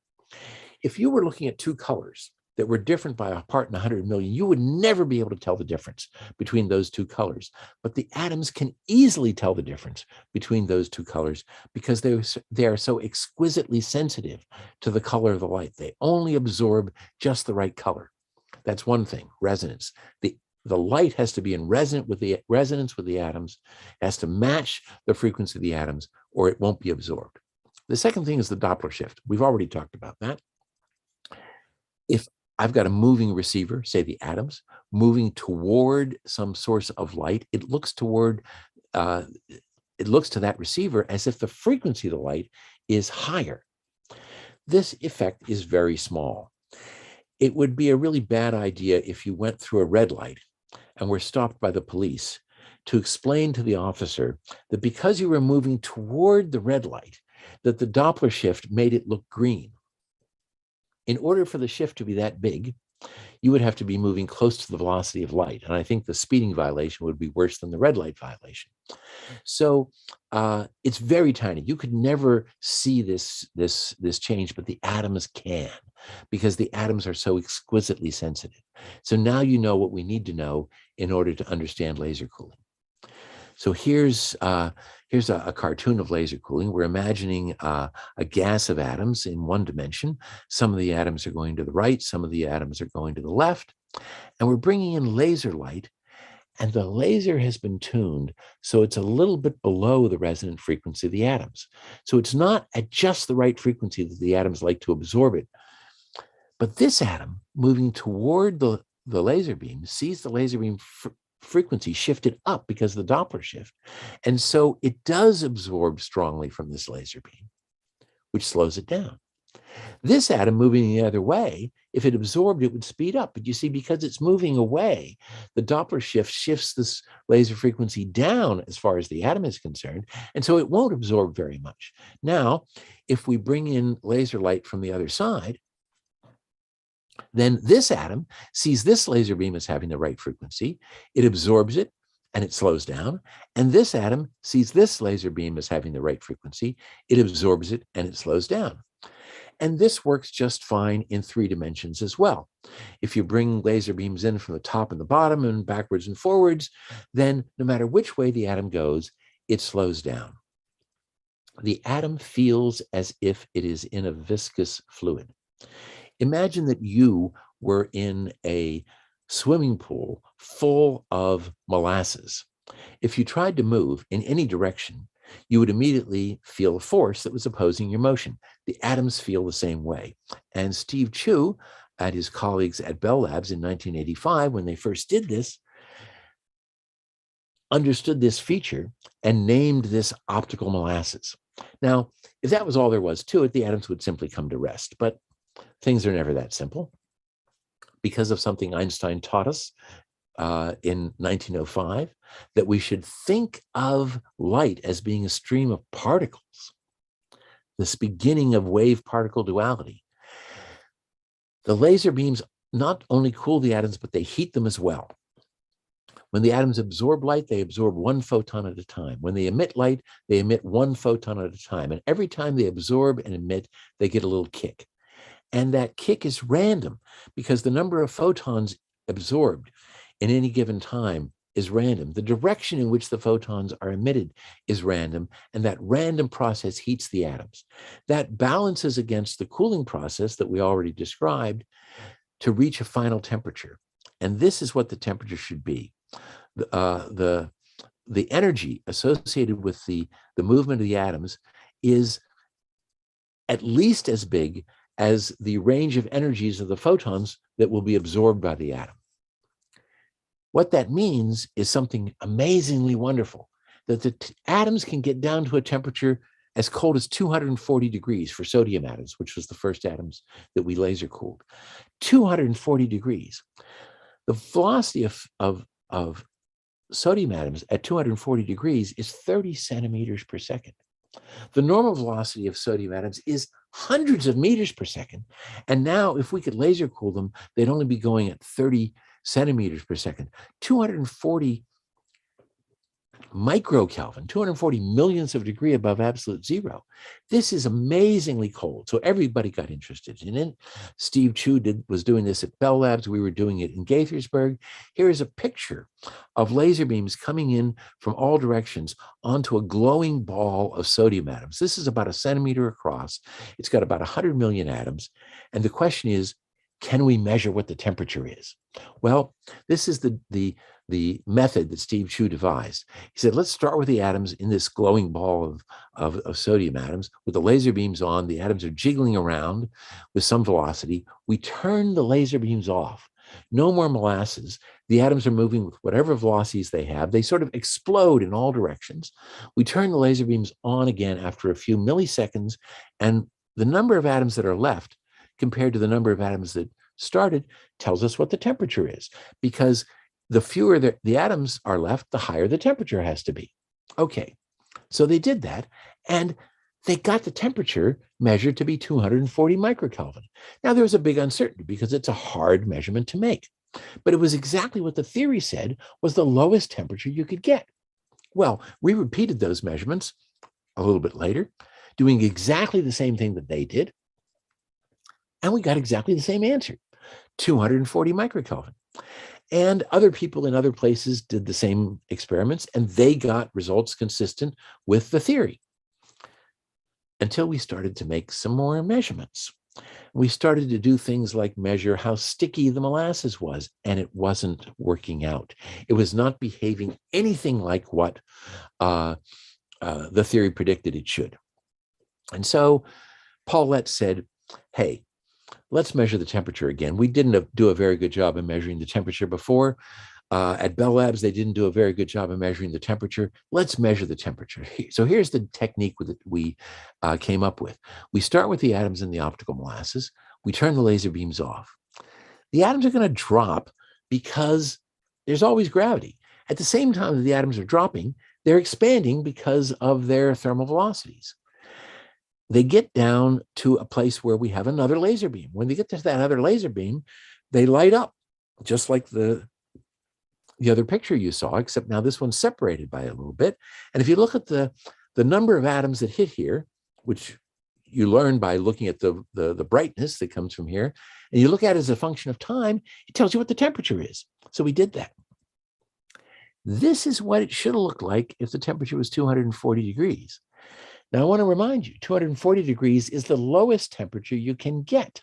If you were looking at two colors that were different by a part in 100 million, you would never be able to tell the difference between those two colors. But the atoms can easily tell the difference between those two colors because they are so exquisitely sensitive to the color of the light. They only absorb just the right color. That's one thing, resonance. The light has to be in resonance with the atoms, it has to match the frequency of the atoms, or it won't be absorbed. The second thing is the Doppler shift. We've already talked about that. If I've got a moving receiver, say the atoms, moving toward some source of light, it looks to that receiver as if the frequency of the light is higher. This effect is very small. It would be a really bad idea if you went through a red light and were stopped by the police to explain to the officer that because you were moving toward the red light, that the Doppler shift made it look green. In order for the shift to be that big, you would have to be moving close to the velocity of light. And I think the speeding violation would be worse than the red light violation. So it's very tiny. You could never see this change, but the atoms can, because the atoms are so exquisitely sensitive. So now you know what we need to know in order to understand laser cooling. So here's a cartoon of laser cooling. We're imagining a gas of atoms in one dimension. Some of the atoms are going to the right, some of the atoms are going to the left, and we're bringing in laser light, and the laser has been tuned so it's a little bit below the resonant frequency of the atoms. So it's not at just the right frequency that the atoms like to absorb it. But this atom moving toward the laser beam sees the laser beam frequency shifted up because of the Doppler shift. And so it does absorb strongly from this laser beam, which slows it down. This atom moving the other way, if it absorbed, it would speed up. But you see, because it's moving away, the Doppler shift shifts this laser frequency down as far as the atom is concerned. And so it won't absorb very much. Now, if we bring in laser light from the other side, then this atom sees this laser beam as having the right frequency. It absorbs it and it slows down. And this atom sees this laser beam as having the right frequency. It absorbs it and it slows down. And this works just fine in 3 dimensions as well. If you bring laser beams in from the top and the bottom and backwards and forwards, then no matter which way the atom goes, it slows down. The atom feels as if it is in a viscous fluid. Imagine that you were in a swimming pool full of molasses. If you tried to move in any direction, you would immediately feel a force that was opposing your motion. The atoms feel the same way. And Steve Chu and his colleagues at Bell Labs in 1985, when they first did this, understood this feature and named this optical molasses. Now, if that was all there was to it, the atoms would simply come to rest. But things are never that simple. Because of something Einstein taught us in 1905, that we should think of light as being a stream of particles, this beginning of wave-particle duality. The laser beams not only cool the atoms, but they heat them as well. When the atoms absorb light, they absorb one photon at a time. When they emit light, they emit one photon at a time. And every time they absorb and emit, they get a little kick. And that kick is random because the number of photons absorbed in any given time is random. The direction in which the photons are emitted is random, and that random process heats the atoms. That balances against the cooling process that we already described to reach a final temperature. And this is what the temperature should be. The energy associated with the movement of the atoms is at least as big as the range of energies of the photons that will be absorbed by the atom. What that means is something amazingly wonderful, that the atoms can get down to a temperature as cold as 240 degrees for sodium atoms, which was the first atoms that we laser cooled. 240 degrees. The velocity of sodium atoms at 240 degrees is 30 centimeters per second. The normal velocity of sodium atoms is hundreds of meters per second. And now if we could laser cool them, they'd only be going at 30 centimeters per second. 240 microkelvin, 240 millionths of a degree above absolute zero. This is amazingly cold. So everybody got interested in it. Steve Chu was doing this at Bell Labs. We were doing it in Gaithersburg. Here is a picture of laser beams coming in from all directions onto a glowing ball of sodium atoms. This is about a centimeter across. It's got about 100 million atoms. And the question is, can we measure what the temperature is? Well, this is the method that Steve Chu devised. He said, let's start with the atoms in this glowing ball of sodium atoms with the laser beams on. The atoms are jiggling around with some velocity. We turn the laser beams off. No more molasses. The atoms are moving with whatever velocities they have. They sort of explode in all directions. We turn the laser beams on again after a few milliseconds, and the number of atoms that are left compared to the number of atoms that started tells us what the temperature is, because the fewer the atoms are left, the higher the temperature has to be. Okay, so they did that, and they got the temperature measured to be 240 microkelvin. Now, there was a big uncertainty because it's a hard measurement to make, but it was exactly what the theory said was the lowest temperature you could get. Well, we repeated those measurements a little bit later, doing exactly the same thing that they did, and we got exactly the same answer, 240 microkelvin. And other people in other places did the same experiments, and they got results consistent with the theory until we started to make some more measurements. We started to do things like measure how sticky the molasses was, and it wasn't working out. It was not behaving anything like what the theory predicted it should. And so Paulette said, hey, let's measure the temperature again. We didn't do a very good job of measuring the temperature before. At Bell Labs, they didn't do a very good job of measuring the temperature. Let's measure the temperature. So here's the technique that we came up with. We start with the atoms in the optical molasses. We turn the laser beams off. The atoms are going to drop because there's always gravity. At the same time that the atoms are dropping, they're expanding because of their thermal velocities. They get down to a place where we have another laser beam. When they get to that other laser beam, they light up, just like the other picture you saw, except now this one's separated by a little bit. And if you look at the number of atoms that hit here, which you learn by looking at the brightness that comes from here, and you look at it as a function of time, it tells you what the temperature is. So we did that. This is what it should have looked like if the temperature was 240 degrees. Now, I want to remind you, 240 degrees is the lowest temperature you can get.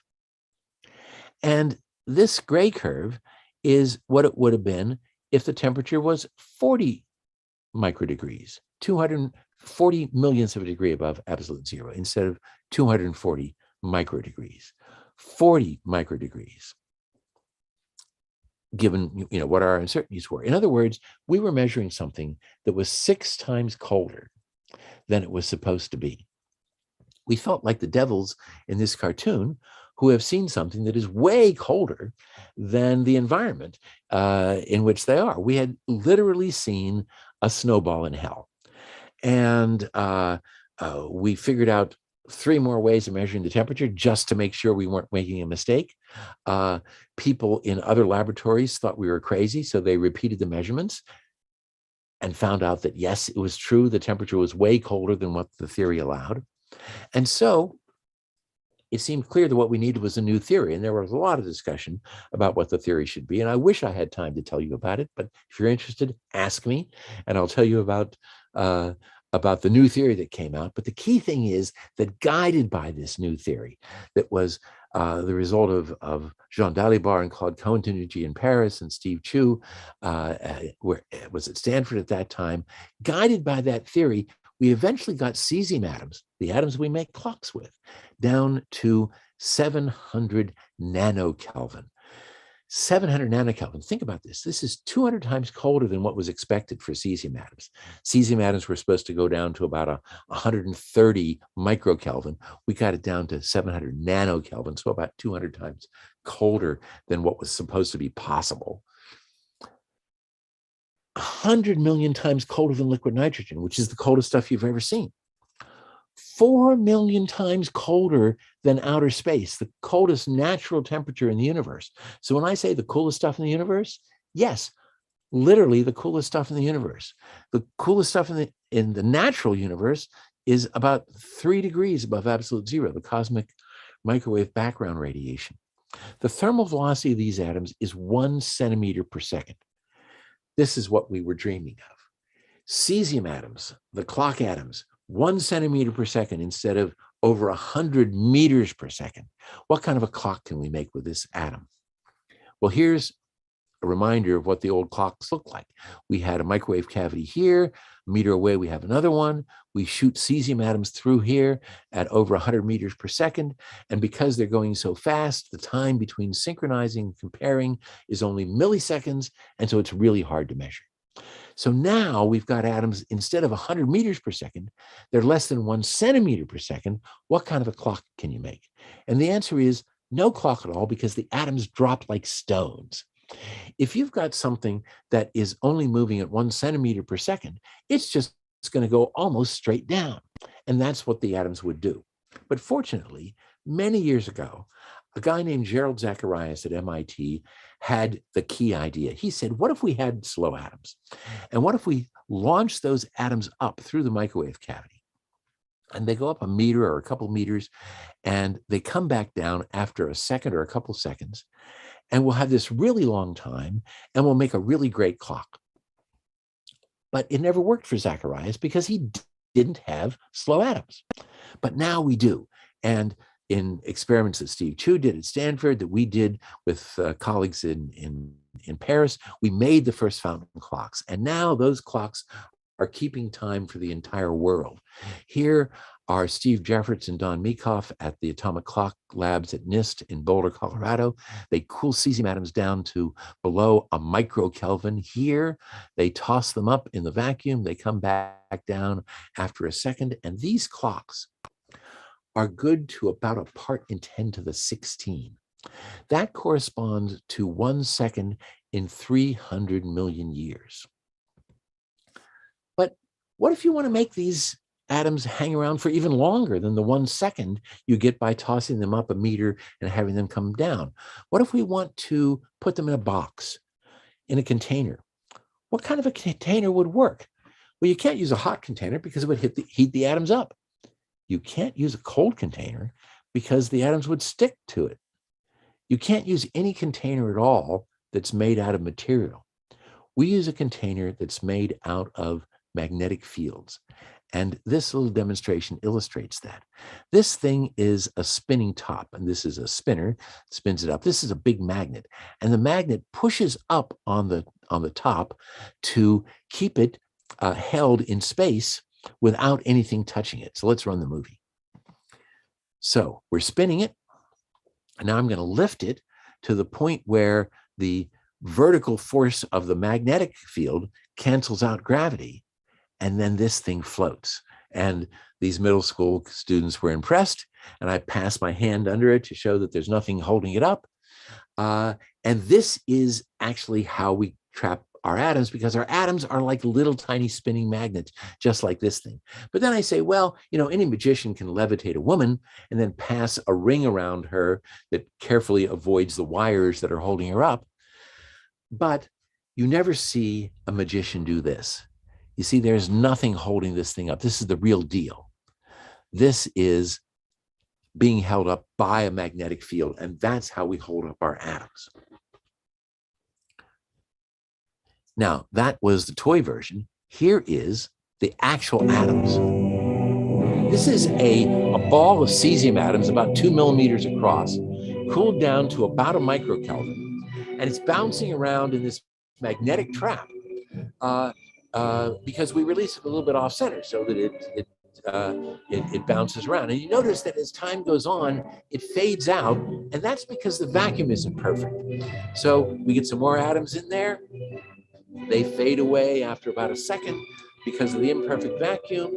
And this gray curve is what it would have been if the temperature was 40 microdegrees, 240 millionths of a degree above absolute zero, instead of 240 microdegrees. 40 microdegrees, given what our uncertainties were. In other words, we were measuring something that was 6 times colder than it was supposed to be. We felt like the devils in this cartoon who have seen something that is way colder than the environment in which they are. We had literally seen a snowball in hell. And we figured out 3 more ways of measuring the temperature just to make sure we weren't making a mistake. People in other laboratories thought we were crazy, so they repeated the measurements and found out that, yes, it was true. The temperature was way colder than what the theory allowed. And so it seemed clear that what we needed was a new theory. And there was a lot of discussion about what the theory should be. And I wish I had time to tell you about it, but if you're interested, ask me, and I'll tell you about the new theory that came out. But the key thing is that, guided by this new theory that was the result of Jean Dalibard and Claude Cohen-Tannoudji in Paris and Steve Chu, where it was at Stanford at that time, guided by that theory, we eventually got cesium atoms, the atoms we make clocks with, down to 700 nanokelvin. 700 nanokelvin. Think about this. This is 200 times colder than what was expected for cesium atoms. Cesium atoms were supposed to go down to about 130 microkelvin. We got it down to 700 nanokelvin, so about 200 times colder than what was supposed to be possible. 100 million times colder than liquid nitrogen, which is the coldest stuff you've ever seen. 4 million times colder than outer space, the coldest natural temperature in the universe. So when I say the coolest stuff in the universe, yes, literally the coolest stuff in the universe. The coolest stuff in the natural universe is about 3 degrees above absolute zero, the cosmic microwave background radiation. The thermal velocity of these atoms is 1 centimeter per second. This is what we were dreaming of. Cesium atoms, the clock atoms, 1 centimeter per second instead of over 100 meters per second. What kind of a clock can we make with this atom? Well, here's a reminder of what the old clocks looked like. We had a microwave cavity here. A meter away, we have another one. We shoot cesium atoms through here at over 100 meters per second. And because they're going so fast, the time between synchronizing and comparing is only milliseconds. And so it's really hard to measure. So now we've got atoms, instead of 100 meters per second, they're less than 1 centimeter per second. What kind of a clock can you make? And the answer is no clock at all, because the atoms drop like stones. If you've got something that is only moving at 1 centimeter per second, it's going to go almost straight down. And that's what the atoms would do. But fortunately, many years ago, a guy named Gerald Zacharias at MIT had the key idea. He said, what if we had slow atoms? And what if we launch those atoms up through the microwave cavity? And they go up a meter or a couple meters, and they come back down after a second or a couple seconds. And we'll have this really long time, and we'll make a really great clock. But it never worked for Zacharias because he didn't have slow atoms. But now we do. And in experiments that Steve Chu did at Stanford, that we did with colleagues in Paris, we made the first fountain clocks. And now those clocks are keeping time for the entire world. Here are Steve Jeffords and Don Meekhoff at the Atomic Clock Labs at NIST in Boulder, Colorado. They cool cesium atoms down to below a microkelvin. Here, they toss them up in the vacuum. They come back down after a second. And these clocks are good to about a part in 10 to the 16. That corresponds to 1 second in 300 million years. But what if you want to make these atoms hang around for even longer than the 1 second you get by tossing them up a meter and having them come down? What if we want to put them in a box, in a container? What kind of a container would work? Well, you can't use a hot container because it would heat the atoms up. You can't use a cold container because the atoms would stick to it. You can't use any container at all that's made out of material. We use a container that's made out of magnetic fields. And this little demonstration illustrates that. This thing is a spinning top, and this is a spinner, spins it up. This is a big magnet, and the magnet pushes up on the top to keep it held in space without anything touching it. So let's run the movie. So we're spinning it, And now I'm going to lift it to the point where the vertical force of the magnetic field cancels out gravity. And then this thing floats. And these middle school students were impressed. And I passed my hand under it to show that there's nothing holding it up. And this is actually how we trap our atoms, because our atoms are like little tiny spinning magnets, just like this thing. But then I say, well, any magician can levitate a woman and then pass a ring around her that carefully avoids the wires that are holding her up. But you never see a magician do this. You see, there's nothing holding this thing up. This is the real deal. This is being held up by a magnetic field, and that's how we hold up our atoms. Now, that was the toy version. Here is the actual atoms. This is a ball of cesium atoms about 2 millimeters across, cooled down to about a microkelvin, and it's bouncing around in this magnetic trap because we release it a little bit off center so that it bounces around. And you notice that as time goes on, it fades out, and that's because the vacuum isn't perfect. So we get some more atoms in there. They fade away after about a second because of the imperfect vacuum.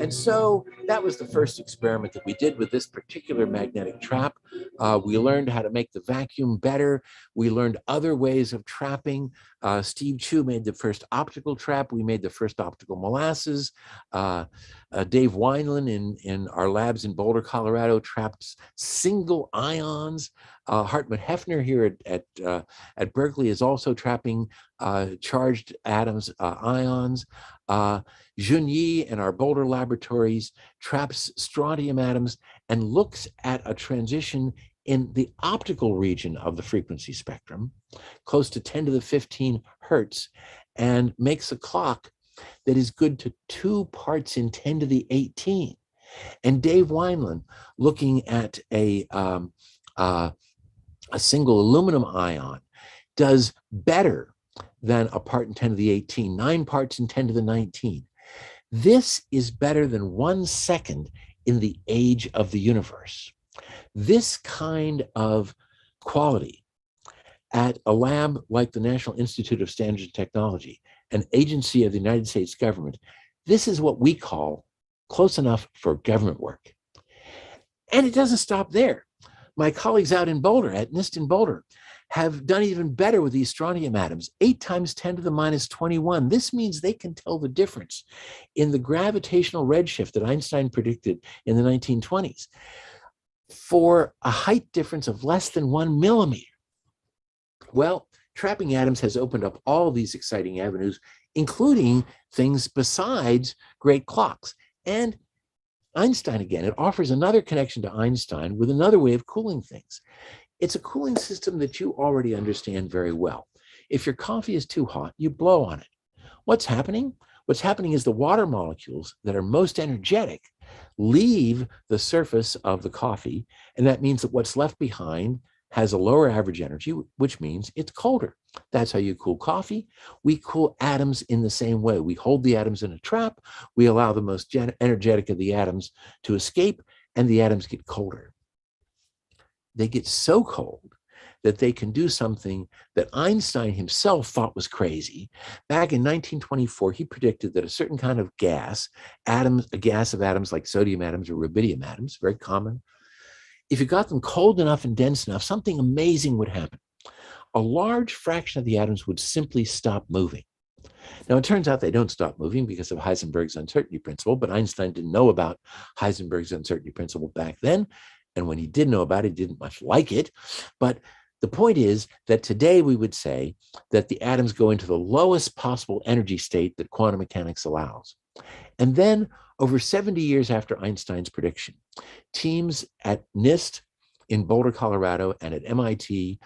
And so that was the first experiment that we did with this particular magnetic trap. We learned how to make the vacuum better. We learned other ways of trapping. Steve Chu made the first optical trap. We made the first optical molasses. Dave Wineland in our labs in Boulder, Colorado, trapped single ions. Hartmut Hefner here at Berkeley is also trapping charged atoms, ions. Junyi in our Boulder laboratories traps strontium atoms and looks at a transition in the optical region of the frequency spectrum, close to 10 to the 15 hertz, and makes a clock that is good to 2 parts in 10 to the 18. And Dave Wineland, looking at a single aluminum ion, does better than a part in 10 to the 18, 9 parts in 10 to the 19. This is better than 1 second in the age of the universe. This kind of quality at a lab like the National Institute of Standards and Technology, an agency of the United States government, this is what we call close enough for government work. And it doesn't stop there. My colleagues out in Boulder, at NIST in Boulder, have done even better with these strontium atoms, 8 times 10 to the minus 21. This means they can tell the difference in the gravitational redshift that Einstein predicted in the 1920s for a height difference of less than 1 millimeter. Well, trapping atoms has opened up all these exciting avenues, including things besides great clocks. And Einstein, again, it offers another connection to Einstein with another way of cooling things. It's a cooling system that you already understand very well. If your coffee is too hot, you blow on it. What's happening? What's happening is the water molecules that are most energetic leave the surface of the coffee, and that means that what's left behind has a lower average energy, which means it's colder. That's how you cool coffee. We cool atoms in the same way. We hold the atoms in a trap, we allow the most energetic of the atoms to escape, and the atoms get colder. They get so cold that they can do something that Einstein himself thought was crazy. Back in 1924, he predicted that a certain kind of gas, a gas of atoms like sodium atoms or rubidium atoms, very common, if you got them cold enough and dense enough, something amazing would happen. A large fraction of the atoms would simply stop moving. Now, it turns out they don't stop moving because of Heisenberg's uncertainty principle, but Einstein didn't know about Heisenberg's uncertainty principle back then. And when he did know about it, he didn't much like it. But the point is that today we would say that the atoms go into the lowest possible energy state that quantum mechanics allows. And then over 70 years after Einstein's prediction, teams at NIST in Boulder, Colorado, and at MIT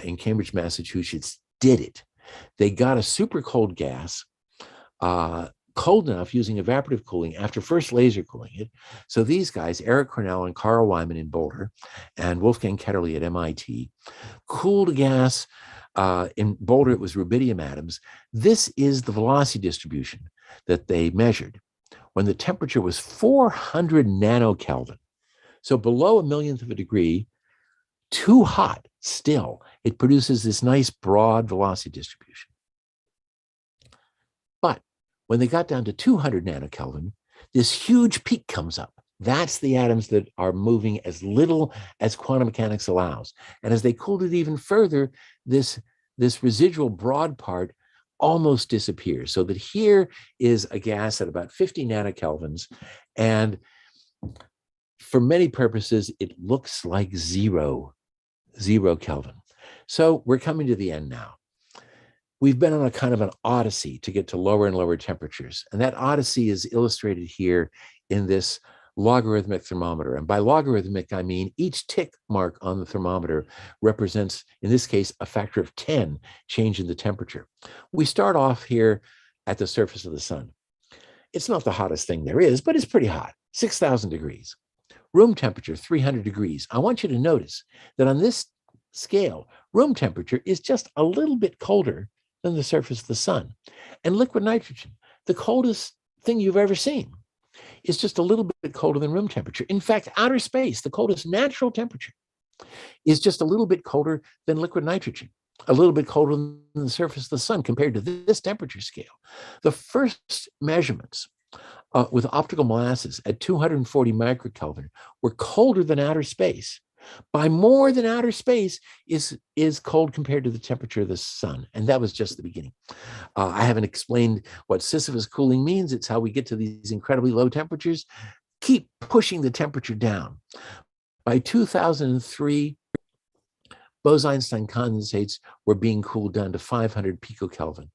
in Cambridge, Massachusetts did it. They got a super cold gas, cold enough using evaporative cooling after first laser cooling it. So these guys, Eric Cornell and Carl Wyman in Boulder and Wolfgang Ketterle at MIT, cooled a gas. In Boulder, it was rubidium atoms. This is the velocity distribution that they measured when the temperature was 400 nanokelvin. So below a millionth of a degree, too hot still, it produces this nice broad velocity distribution. But when they got down to 200 nanokelvin, this huge peak comes up. That's the atoms that are moving as little as quantum mechanics allows. And as they cooled it even further, this residual broad part almost disappears. So that here is a gas at about 50 nanokelvins. And for many purposes, it looks like zero Kelvin. So we're coming to the end now. We've been on a kind of an odyssey to get to lower and lower temperatures. And that odyssey is illustrated here in this logarithmic thermometer. And by logarithmic, I mean each tick mark on the thermometer represents, in this case, a factor of 10 change in the temperature. We start off here at the surface of the sun. It's not the hottest thing there is, but it's pretty hot, 6,000 degrees. Room temperature, 300 degrees. I want you to notice that on this scale, room temperature is just a little bit colder than the surface of the sun. And liquid nitrogen, the coldest thing you've ever seen, is just a little bit colder than room temperature. In fact, outer space, the coldest natural temperature, is just a little bit colder than liquid nitrogen, a little bit colder than the surface of the sun compared to this temperature scale. The first measurements with optical molasses at 240 microkelvin were colder than outer space. By more than outer space is cold compared to the temperature of the sun. And that was just the beginning. I haven't explained what Sisyphus cooling means. It's how we get to these incredibly low temperatures. Keep pushing the temperature down. By 2003, Bose-Einstein condensates were being cooled down to 500 picokelvin.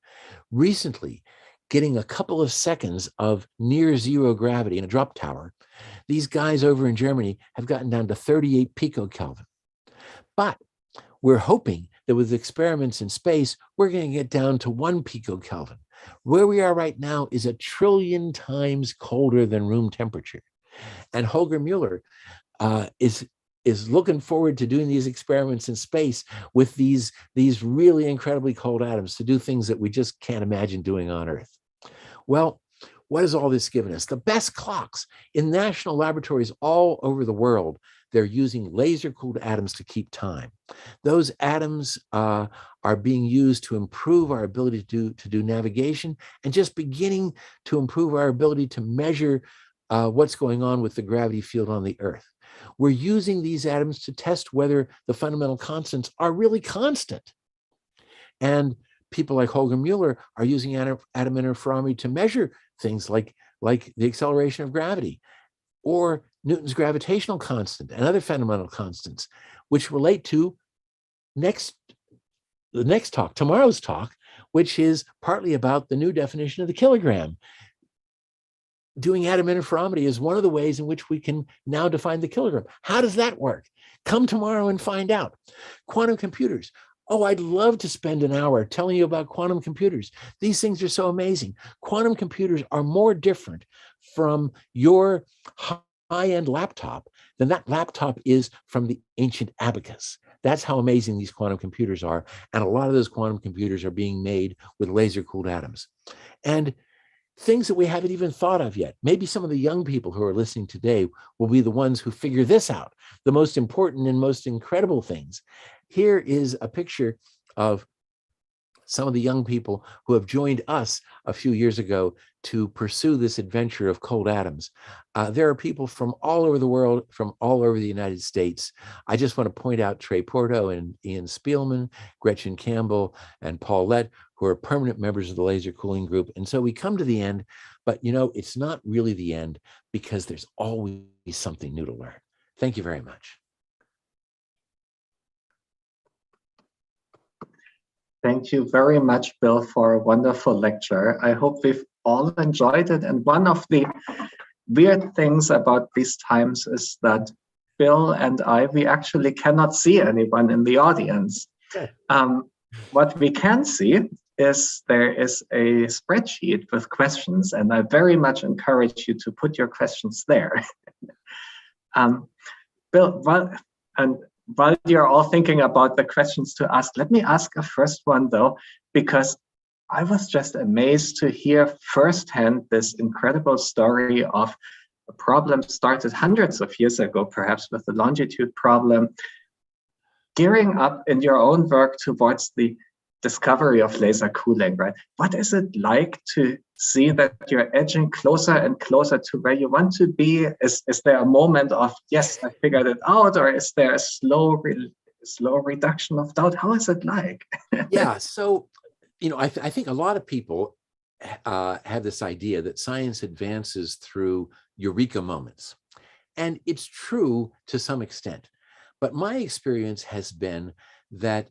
Recently, getting a couple of seconds of near zero gravity in a drop tower, these guys over in Germany have gotten down to 38 picokelvin. But we're hoping that with experiments in space, we're going to get down to 1 picokelvin. Where we are right now is 1 trillion times colder than room temperature. And Holger Mueller is looking forward to doing these experiments in space with these really incredibly cold atoms to do things that we just can't imagine doing on Earth. Well, what has all this given us? The best clocks in national laboratories all over the world. They're using laser-cooled atoms to keep time. Those atoms are being used to improve our ability to do navigation and just beginning to improve our ability to measure what's going on with the gravity field on the Earth. We're using these atoms to test whether the fundamental constants are really constant. And people like Holger Mueller are using atom interferometry to measure things like the acceleration of gravity or Newton's gravitational constant and other fundamental constants, which relate to the next talk, tomorrow's talk, which is partly about the new definition of the kilogram. Doing atom interferometry is one of the ways in which we can now define the kilogram. How does that work? Come tomorrow and find out. Quantum computers. Oh, I'd love to spend an hour telling you about quantum computers. These things are so amazing. Quantum computers are more different from your high-end laptop than that laptop is from the ancient abacus. That's how amazing these quantum computers are. And a lot of those quantum computers are being made with laser-cooled atoms. And things that we haven't even thought of yet. Maybe some of the young people who are listening today will be the ones who figure this out, the most important and most incredible things. Here is a picture of some of the young people who have joined us a few years ago to pursue this adventure of cold atoms. There are people from all over the world, from all over the United States. I just want to point out Trey Porto and Ian Spielman, Gretchen Campbell, and Paul Lett, who are permanent members of the laser cooling group. And so we come to the end, but it's not really the end because there's always something new to learn. Thank you very much.
Thank you very much, Bill, for a wonderful lecture. I hope we've all enjoyed it. And one of the weird things about these times is that Bill and we actually cannot see anyone in the audience. What we can see is there is a spreadsheet with questions, and I very much encourage you to put your questions there. Bill, while you're all thinking about the questions to ask, let me ask a first one, though, because I was just amazed to hear firsthand this incredible story of a problem started hundreds of years ago, perhaps with the longitude problem, gearing up in your own work towards the discovery of laser cooling, right? What is it like to see that you're edging closer and closer to where you want to be? Is there a moment of, yes, I figured it out, or is there a slow reduction of doubt? How is it like?
Yeah, so, I think a lot of people have this idea that science advances through eureka moments. And it's true to some extent. But my experience has been that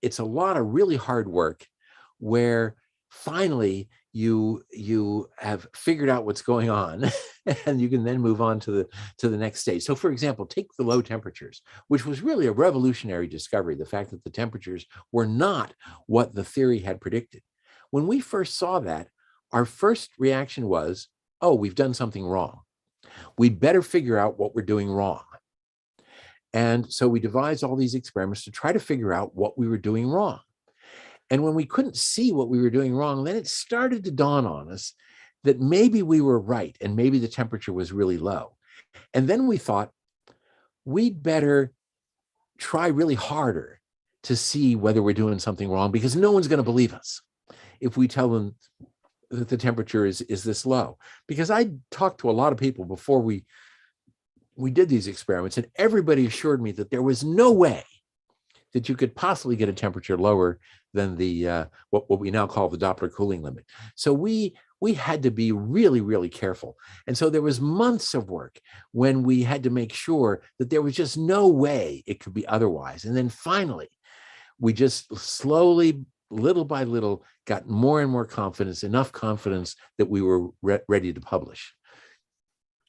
it's a lot of really hard work where finally you have figured out what's going on and you can then move on to the next stage. So for example, take the low temperatures, which was really a revolutionary discovery, the fact that the temperatures were not what the theory had predicted. When we first saw that, our first reaction was, oh, we've done something wrong. We'd better figure out what we're doing wrong. And so we devised all these experiments to try to figure out what we were doing wrong. And when we couldn't see what we were doing wrong, then it started to dawn on us that maybe we were right and maybe the temperature was really low. And then we thought we'd better try really harder to see whether we're doing something wrong, because no one's going to believe us if we tell them that the temperature is this low. Because I talked to a lot of people before we did these experiments, and everybody assured me that there was no way that you could possibly get a temperature lower than the what we now call the Doppler cooling limit. So we had to be really, really careful. And so there was months of work when we had to make sure that there was just no way it could be otherwise. And then finally, we just slowly, little by little, got more and more confidence, enough confidence that we were ready to publish.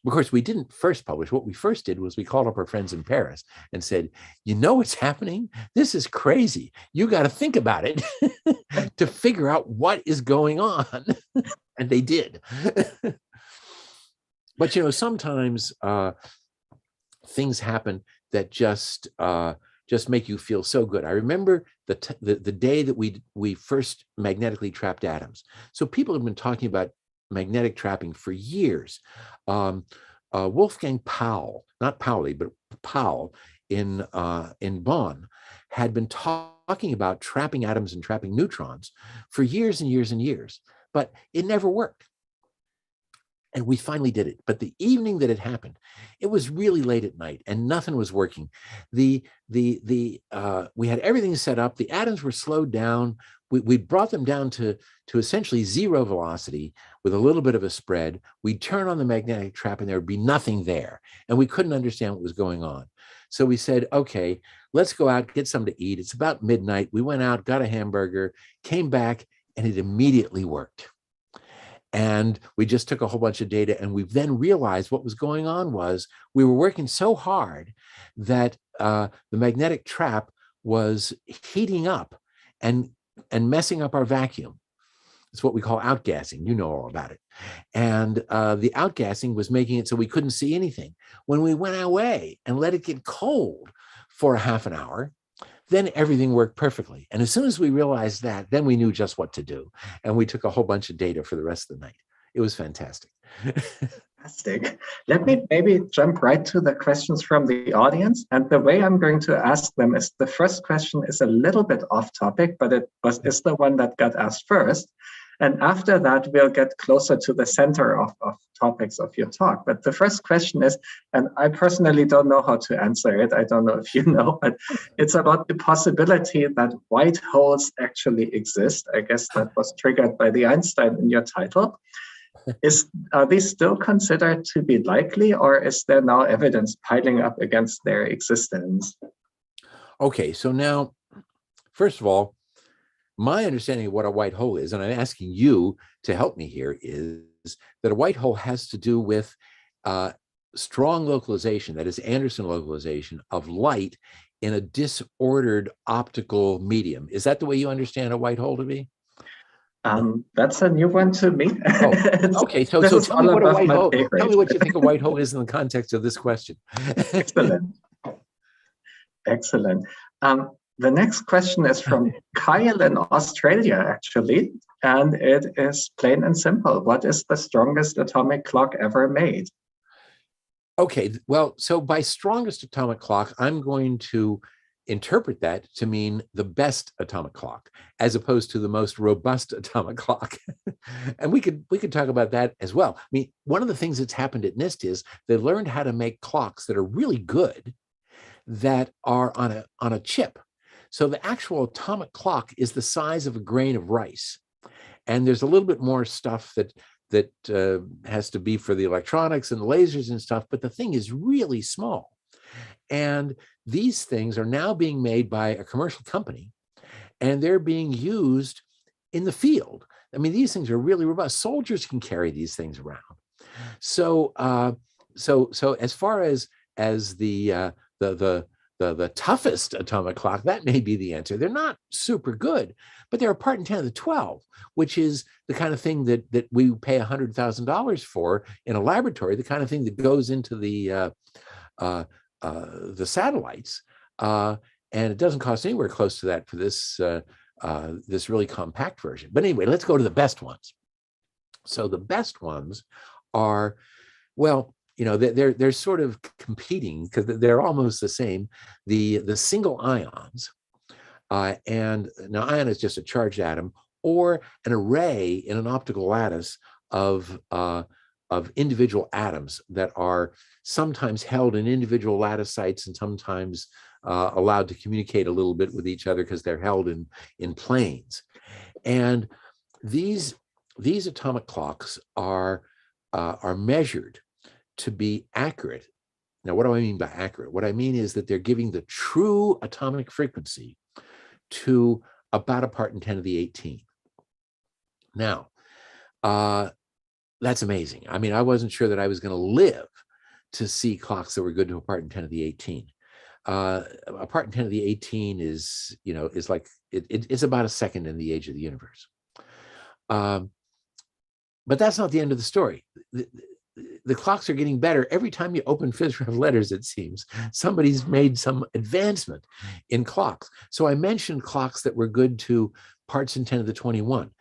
Of course, we didn't first publish. What we first did was we called up our friends in Paris and said, you know what's happening? This is crazy. You got to think about it to figure out what is going on. And they did. But, sometimes things happen that just make you feel so good. I remember the day that we first magnetically trapped atoms. So people have been talking about magnetic trapping for years. Wolfgang Paul, not Pauli, but Paul in Bonn, had been talking about trapping atoms and trapping neutrons for years and years and years, but it never worked. And we finally did it. But the evening that it happened, it was really late at night and nothing was working. We had everything set up. The atoms were slowed down. We brought them down to essentially zero velocity with a little bit of a spread. We'd turn on the magnetic trap and there would be nothing there. And we couldn't understand what was going on. So we said, okay, let's go out, get something to eat. It's about midnight. We went out, got a hamburger, came back, and it immediately worked. And we just took a whole bunch of data, and we then realized what was going on was we were working so hard that the magnetic trap was heating up and messing up our vacuum. It's what we call outgassing. You know all about it. And the outgassing was making it so we couldn't see anything. When we went away and let it get cold for a half an hour, then everything worked perfectly. And as soon as we realized that, then we knew just what to do. And we took a whole bunch of data for the rest of the night. It was fantastic.
Fantastic. Let me maybe jump right to the questions from the audience. And the way I'm going to ask them is, the first question is a little bit off topic, but is the one that got asked first. And after that, we'll get closer to the center of topics of your talk. But the first question is, and I personally don't know how to answer it, I don't know if you know, but it's about the possibility that white holes actually exist. I guess that was triggered by the Einstein in your title. Are these still considered to be likely, or is there now evidence piling up against their existence?
Okay, so now, first of all, my understanding of what a white hole is, and I'm asking you to help me here, is that a white hole has to do with strong localization, that is Anderson localization of light in a disordered optical medium. Is that the way you understand a white hole to be?
That's a new one to me.
Oh, okay, so tell me what a white hole. Tell me what you think a white hole is in the context of this question.
Excellent. Excellent. The next question is from Kyle in Australia, actually, and it is plain and simple. What is the strongest atomic clock ever made?
Okay, well, so by strongest atomic clock, I'm going to interpret that to mean the best atomic clock, as opposed to the most robust atomic clock. And we could talk about that as well. I mean, one of the things that's happened at NIST is they learned how to make clocks that are really good, that are on a chip. So the actual atomic clock is the size of a grain of rice. And there's a little bit more stuff that has to be for the electronics and the lasers and stuff, but the thing is really small. And these things are now being made by a commercial company, and they're being used in the field. I mean, these things are really robust. Soldiers can carry these things around. So, so as far as the toughest atomic clock, that may be the answer. They're not super good, but they're a part in 10 to the 12, which is the kind of thing that we pay $100,000 for in a laboratory, the kind of thing that goes into the satellites, and it doesn't cost anywhere close to that for this this really compact version. But anyway, let's go to the best ones. So the best ones are, well, you know, they're sort of competing because they're almost the same. The single ions, and now ion is just a charged atom, or an array in an optical lattice of individual atoms that are sometimes held in individual lattice sites and sometimes allowed to communicate a little bit with each other because they're held in planes. And these atomic clocks are measured to be accurate. Now, what do I mean by accurate? What I mean is that they're giving the true atomic frequency to about a part in 10 to the 18. Now, that's amazing. I mean, I wasn't sure that I was going to live to see clocks that were good to a part in 10 to the 18. A part in 10 to the 18 is, you know, is like, it's about a second in the age of the universe. But that's not the end of the story. The clocks are getting better. Every time you open FISREV letters, it seems, somebody's made some advancement in clocks. So I mentioned clocks that were good to parts in 10 to the 21.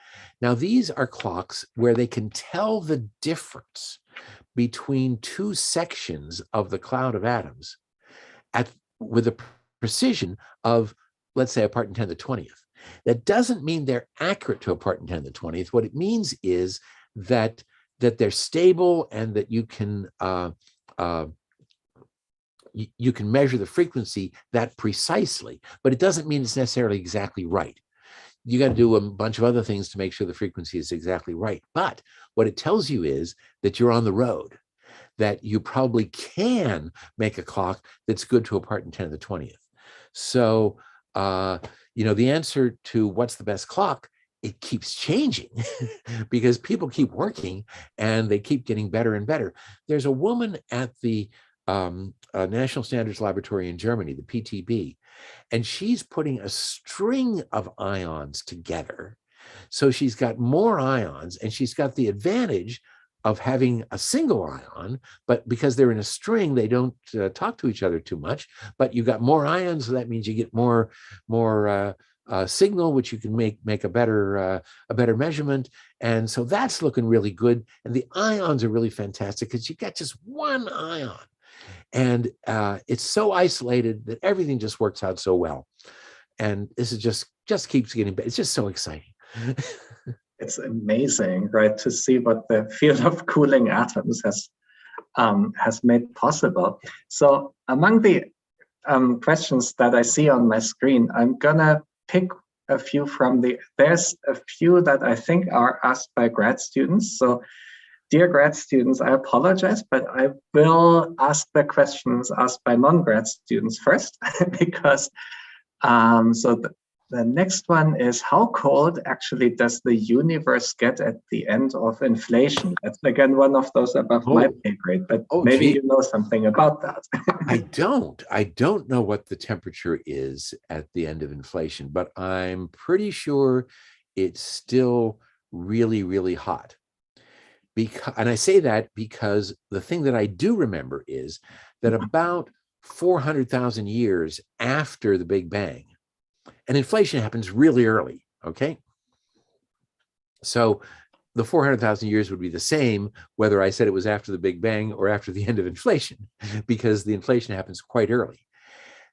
Now, these are clocks where they can tell the difference between two sections of the cloud of atoms with a precision of, let's say, a part in 10 to the 20th. That doesn't mean they're accurate to a part in 10 to the 20th. What it means is that they're stable and that you can measure the frequency that precisely, but it doesn't mean it's necessarily exactly right. You got to do a bunch of other things to make sure the frequency is exactly right. But what it tells you is that you're on the road, that you probably can make a clock that's good to a part in 10 to the 20th. So, you know, the answer to what's the best clock, it keeps changing because people keep working and they keep getting better and better. There's a woman at the National Standards Laboratory in Germany, the PTB, and she's putting a string of ions together. So she's got more ions, and she's got the advantage of having a single ion, but because they're in a string, they don't talk to each other too much. But you got more ions, so that means you get more signal, which you can make a better measurement. And so that's looking really good. And the ions are really fantastic because you get just one ion. And it's so isolated that everything just works out so well. And this is just keeps getting better. It's just so exciting.
It's amazing, right, to see what the field of cooling atoms has made possible. So among the questions that I see on my screen, I'm gonna pick a few from there's a few that I think are asked by grad students. So dear grad students, I apologize, but I will ask the questions asked by non-grad students first, because the next one is, how cold actually does the universe get at the end of inflation? That's again one of those above my pay grade, but maybe you know something about that.
I don't know what the temperature is at the end of inflation, but I'm pretty sure it's still really, really hot. And I say that because the thing that I do remember is that about 400,000 years after the Big Bang, and inflation happens really early, okay? So the 400,000 years would be the same whether I said it was after the Big Bang or after the end of inflation, because the inflation happens quite early.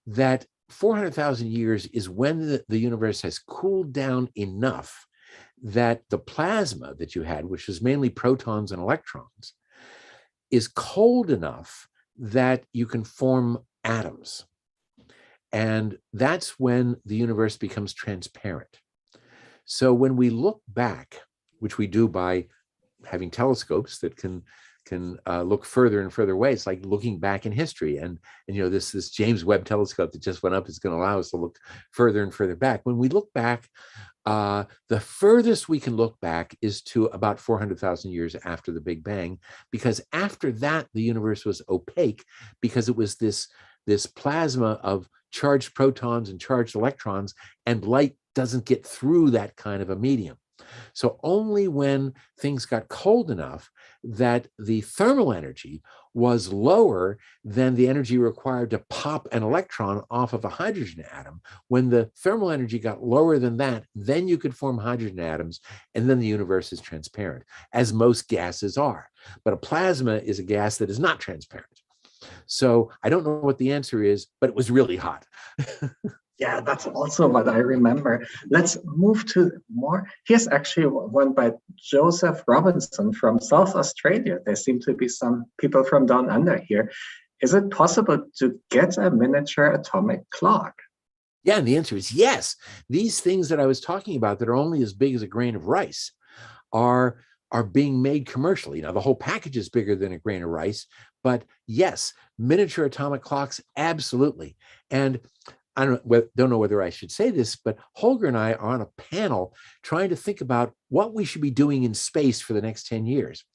That 400,000 years is when the universe has cooled down enough that the plasma that you had, which was mainly protons and electrons, is cold enough that you can form atoms. And that's when the universe becomes transparent. So when we look back, which we do by having telescopes that can look further and further away, it's like looking back in history. And this James Webb telescope that just went up is going to allow us to look further and further back. When we look back, the furthest we can look back is to about 400,000 years after the Big Bang, because after that, the universe was opaque because it was this plasma of charged protons and charged electrons, and light doesn't get through that kind of a medium. So only when things got cold enough that the thermal energy was lower than the energy required to pop an electron off of a hydrogen atom, when the thermal energy got lower than that, then you could form hydrogen atoms, and then the universe is transparent, as most gases are. But a plasma is a gas that is not transparent. So I don't know what the answer is, but it was really hot.
Yeah, that's also what I remember. Let's move to more. Here's actually one by Joseph Robinson from South Australia. There seem to be some people from down under here. Is it possible to get a miniature atomic clock?
Yeah, and the answer is yes. These things that I was talking about that are only as big as a grain of rice are being made commercially. Now, the whole package is bigger than a grain of rice, but yes, miniature atomic clocks, absolutely. And I don't know whether I should say this, but Holger and I are on a panel trying to think about what we should be doing in space for the next 10 years.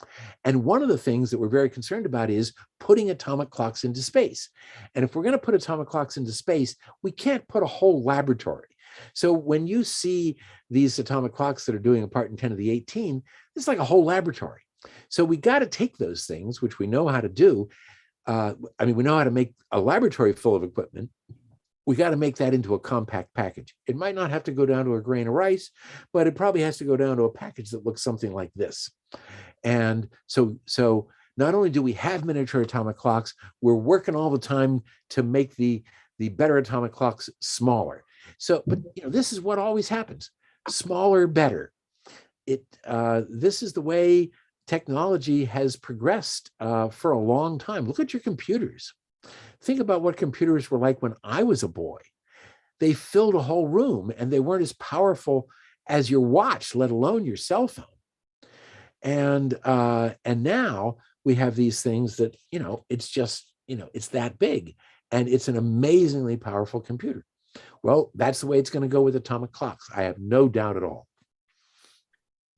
And one of the things that we're very concerned about is putting atomic clocks into space. And if we're going to put atomic clocks into space, we can't put a whole laboratory. So when you see these atomic clocks that are doing a part in 10 to the 18, it's like a whole laboratory. So we got to take those things, which we know how to do. We know how to make a laboratory full of equipment. We got to make that into a compact package. It might not have to go down to a grain of rice, but it probably has to go down to a package that looks something like this. And so not only do we have miniature atomic clocks, we're working all the time to make the better atomic clocks smaller. So, but this is what always happens: smaller, better. This is the way technology has progressed for a long time. Look at your computers. Think about what computers were like when I was a boy. They filled a whole room, and they weren't as powerful as your watch, let alone your cell phone. And now we have these things that, it's just, it's that big, and it's an amazingly powerful computer. Well, that's the way it's going to go with atomic clocks. I have no doubt at all.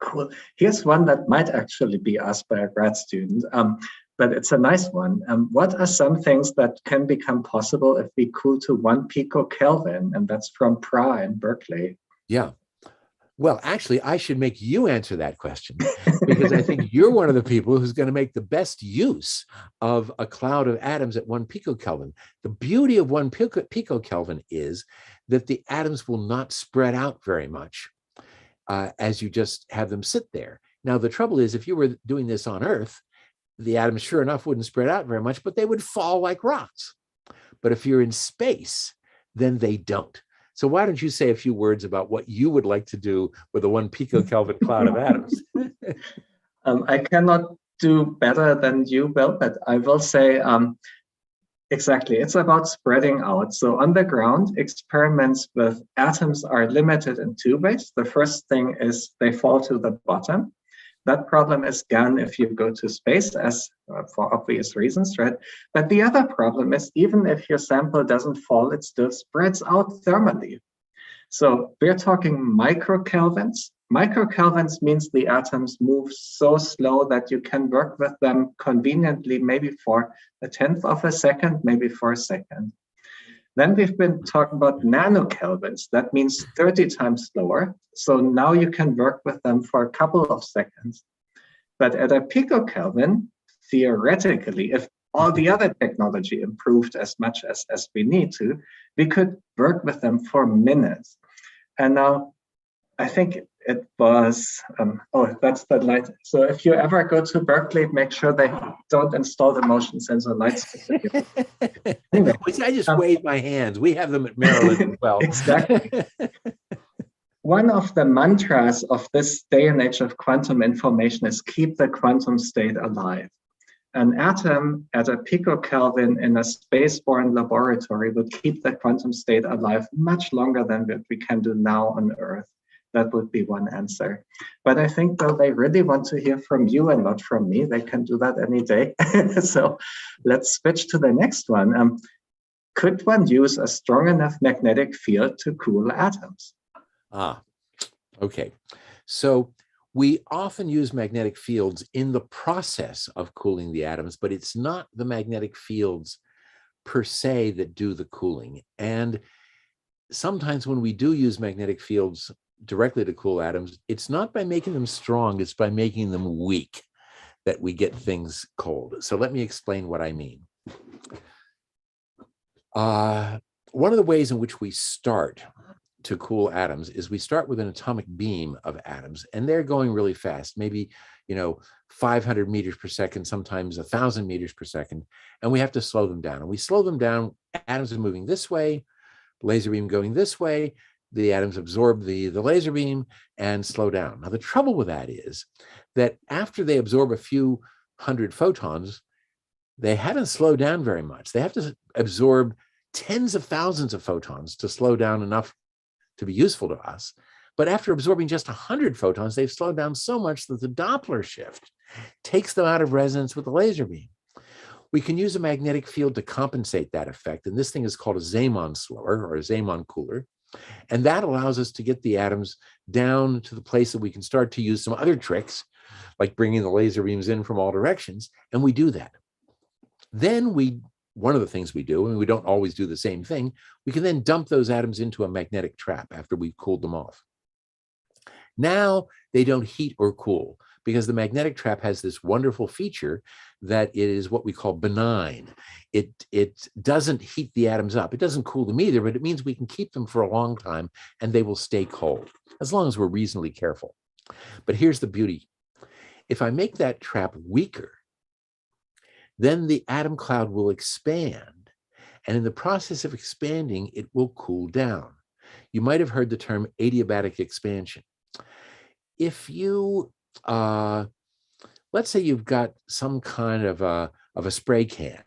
Cool. Here's one that might actually be asked by a grad student. But it's a nice one. What are some things that can become possible if we cool to 1 picokelvin? And that's from Pra in Berkeley.
Yeah. Well, actually, I should make you answer that question, because I think you're one of the people who's going to make the best use of a cloud of atoms at 1 picokelvin. The beauty of 1 picokelvin is that the atoms will not spread out very much as you just have them sit there. Now, the trouble is, if you were doing this on Earth, the atoms, sure enough, wouldn't spread out very much, but they would fall like rocks. But if you're in space, then they don't. So why don't you say a few words about what you would like to do with a 1 picokelvin cloud of atoms?
I cannot do better than you will, but I will say exactly, it's about spreading out. So on the ground, experiments with atoms are limited in 2 ways. The first thing is they fall to the bottom. That problem is gone if you go to space, as for obvious reasons, right? But the other problem is, even if your sample doesn't fall, it still spreads out thermally. So we're talking microkelvins. Microkelvins means the atoms move so slow that you can work with them conveniently, maybe for 1/10 of a second, maybe for a second. Then we've been talking about nanokelvins. That means 30 times slower. So now you can work with them for a couple of seconds. But at a picokelvin, theoretically, if all the other technology improved as much as we need to, we could work with them for minutes. And now I think It was, oh, that's the light. So if you ever go to Berkeley, make sure they don't install the motion sensor lights. Anyway,
I just wave my hands. We have them at Maryland as well.
Exactly. One of the mantras of this day and age of quantum information is keep the quantum state alive. An atom at a picokelvin in a spaceborne laboratory would keep the quantum state alive much longer than what we can do now on Earth. That would be one answer. But I think though they really want to hear from you and not from me, they can do that any day. So let's switch to the next one. Could one use a strong enough magnetic field to cool atoms?
Okay. So we often use magnetic fields in the process of cooling the atoms, but it's not the magnetic fields per se that do the cooling. And sometimes when we do use magnetic fields directly to cool atoms, it's not by making them strong, it's by making them weak that we get things cold. So let me explain what I mean. One of the ways in which we start to cool atoms is we start with an atomic beam of atoms, and they're going really fast, maybe 500 meters per second, sometimes 1,000 meters per second, and we have to slow them down. And we slow them down, atoms are moving this way, laser beam going this way, the atoms absorb the laser beam and slow down. Now, the trouble with that is that after they absorb a few hundred photons, they haven't slowed down very much. They have to absorb tens of thousands of photons to slow down enough to be useful to us. But after absorbing just 100 photons, they've slowed down so much that the Doppler shift takes them out of resonance with the laser beam. We can use a magnetic field to compensate that effect, and this thing is called a Zeeman slower or a Zeeman cooler. And that allows us to get the atoms down to the place that we can start to use some other tricks, like bringing the laser beams in from all directions, and we do that. Then one of the things we do, and we don't always do the same thing, we can then dump those atoms into a magnetic trap after we've cooled them off. Now they don't heat or cool because the magnetic trap has this wonderful feature that it is what we call benign. It doesn't heat the atoms up. It doesn't cool them either, but it means we can keep them for a long time and they will stay cold as long as we're reasonably careful. But here's the beauty. If I make that trap weaker, then the atom cloud will expand. And in the process of expanding, it will cool down. You might have heard the term adiabatic expansion. If you, let's say you've got some kind of a spray can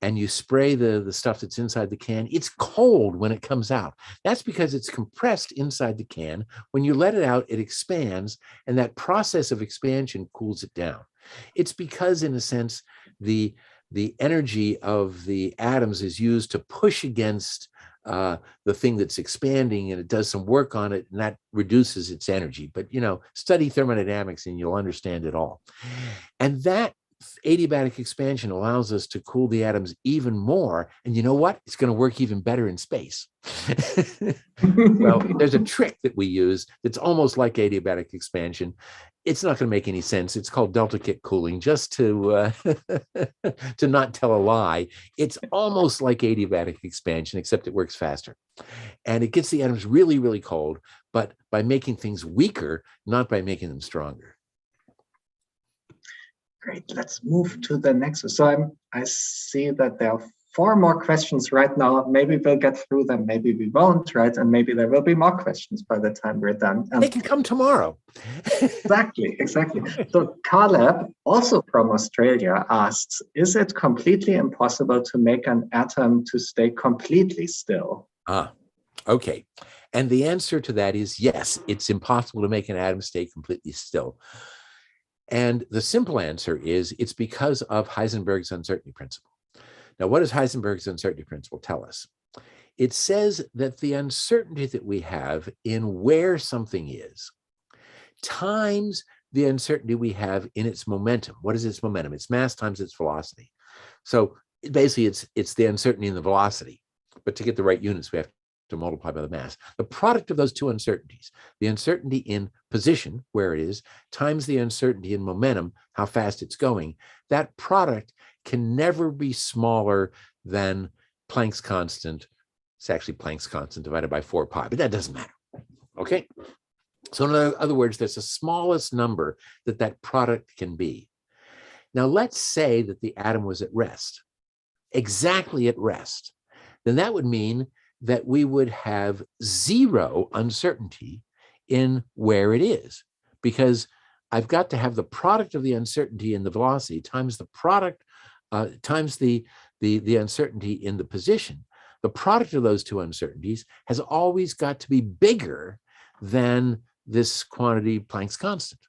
and you spray the stuff that's inside the can, it's cold when it comes out. That's because it's compressed inside the can. When you let it out, it expands, and that process of expansion cools it down. It's because, in a sense, the energy of the atoms is used to push against the thing that's expanding, and it does some work on it, and that reduces its energy. But, study thermodynamics and you'll understand it all. And that adiabatic expansion allows us to cool the atoms even more. And you know what? It's going to work even better in space. Well, there's a trick that we use that's almost like adiabatic expansion. It's not going to make any sense. It's called delta kit cooling, just to to not tell a lie. It's almost like adiabatic expansion, except it works faster. And it gets the atoms really, really cold, but by making things weaker, not by making them stronger.
Great, let's move to the next one. So I see that there are 4 more questions right now. Maybe we'll get through them, maybe we won't, right? And maybe there will be more questions by the time we're done.
They can come tomorrow.
Exactly. So Caleb, also from Australia, asks, is it completely impossible to make an atom to stay completely still?
Okay. And the answer to that is yes, it's impossible to make an atom stay completely still. And the simple answer is it's because of Heisenberg's uncertainty principle. Now, what does Heisenberg's uncertainty principle tell us? It says that the uncertainty that we have in where something is times the uncertainty we have in its momentum. What is its momentum? It's mass times its velocity. So basically, it's the uncertainty in the velocity. But to get the right units, we have to multiply by the mass. The product of those two uncertainties, the uncertainty in position, where it is, times the uncertainty in momentum, how fast it's going, that product can never be smaller than Planck's constant. It's actually Planck's constant divided by 4 pi, but that doesn't matter. Okay? So in other words, that's the smallest number that that product can be. Now, let's say that the atom was at rest, exactly at rest. Then that would mean that we would have zero uncertainty in where it is, because I've got to have the product of the uncertainty in the velocity times the product times the uncertainty in the position. The product of those two uncertainties has always got to be bigger than this quantity Planck's constant.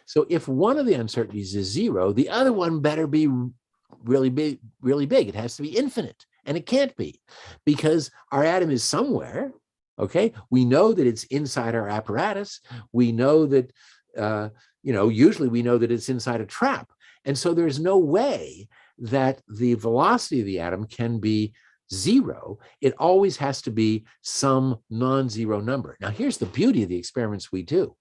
So if one of the uncertainties is zero, the other one better be really big, really big. It has to be infinite, and it can't be, because our atom is somewhere. Okay, we know that it's inside our apparatus. We know that, usually we know that it's inside a trap. And so there's no way that the velocity of the atom can be zero. It always has to be some non-zero number. Now, here's the beauty of the experiments we do.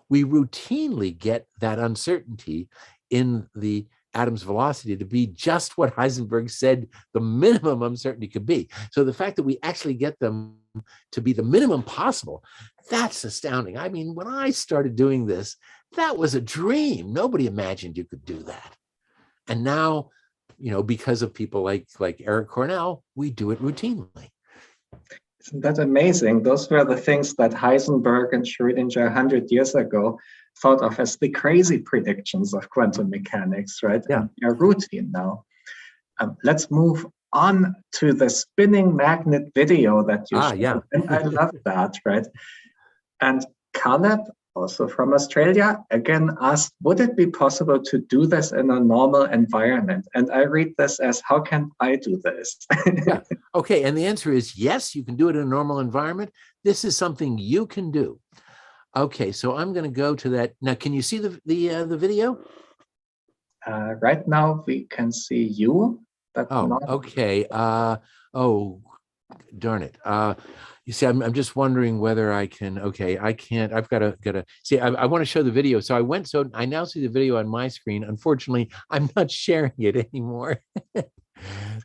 We routinely get that uncertainty in the atom's velocity to be just what Heisenberg said the minimum uncertainty could be. So the fact that we actually get them to be the minimum possible, that's astounding. I mean, when I started doing this, that was a dream. Nobody imagined you could do that. And now, because of people like Eric Cornell, we do it routinely.
Isn't that amazing? Those were the things that Heisenberg and Schrödinger 100 years ago thought of as the crazy predictions of quantum mechanics, right?
Yeah.
And they're routine now. Let's move on to the spinning magnet video that you showed.
Yeah.
And I love that, right? And Caleb, also from Australia, again asked, would it be possible to do this in a normal environment? And I read this as, how can I do this?
Yeah. Okay. And the answer is yes, you can do it in a normal environment. This is something you can do. Okay. So I'm going to go to that. Now, can you see the video?
Right now we can see you. But
okay. Oh, darn it. You see, I'm just wondering whether I can. Okay, I can't. I've got to see. I want to show the video. So I now see the video on my screen. Unfortunately, I'm not sharing it anymore.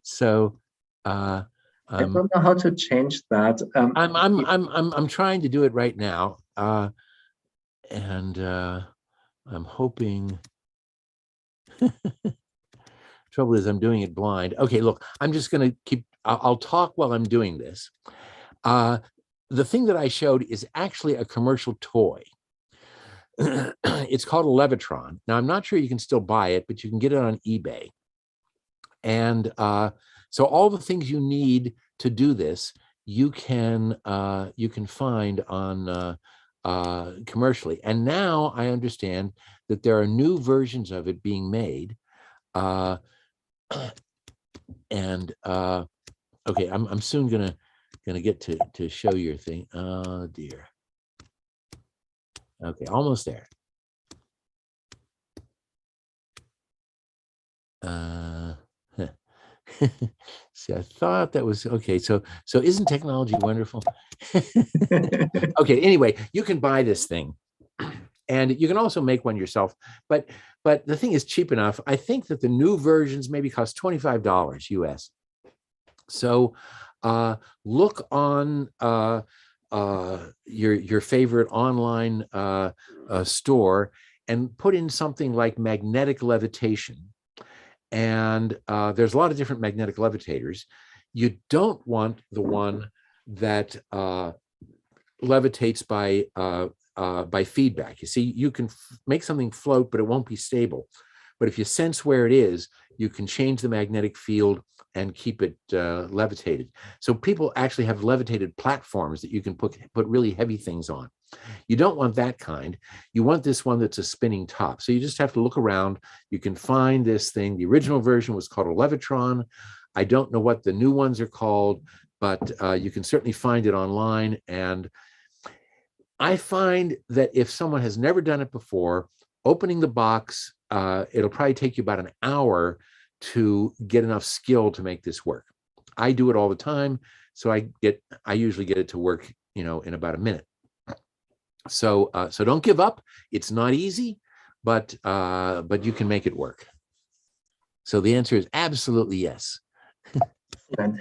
So
I don't know how to change that.
I'm trying to do it right now, and I'm hoping. Trouble is, I'm doing it blind. Okay, look, I'm just going to keep. I'll talk while I'm doing this. The thing that I showed is actually a commercial toy. It's called a Levitron. Now, I'm not sure you can still buy it, but you can get it on eBay. And so all the things you need to do this, you can find on commercially. And now I understand that there are new versions of it being made. Okay, I'm soon gonna get to show your thing. Oh dear. Okay, almost there. See, I thought that was okay. So isn't technology wonderful? Okay, anyway, you can buy this thing, and you can also make one yourself. But the thing is cheap enough. I think that the new versions maybe cost $25 US. So look on your favorite online store and put in something like magnetic levitation. And there's a lot of different magnetic levitators. You don't want the one that levitates by feedback. You see, you can make something float, but it won't be stable. But if you sense where it is, you can change the magnetic field and keep it levitated. So people actually have levitated platforms that you can put really heavy things on. You don't want that kind. You want this one that's a spinning top. So you just have to look around. You can find this thing. The original version was called a Levitron. I don't know what the new ones are called, but you can certainly find it online. And I find that if someone has never done it before, opening the box, it'll probably take you about an hour to get enough skill to make this work. I do it all the time, so I usually get it to work, in about a minute. So don't give up. It's not easy, but you can make it work. So the answer is absolutely yes.
And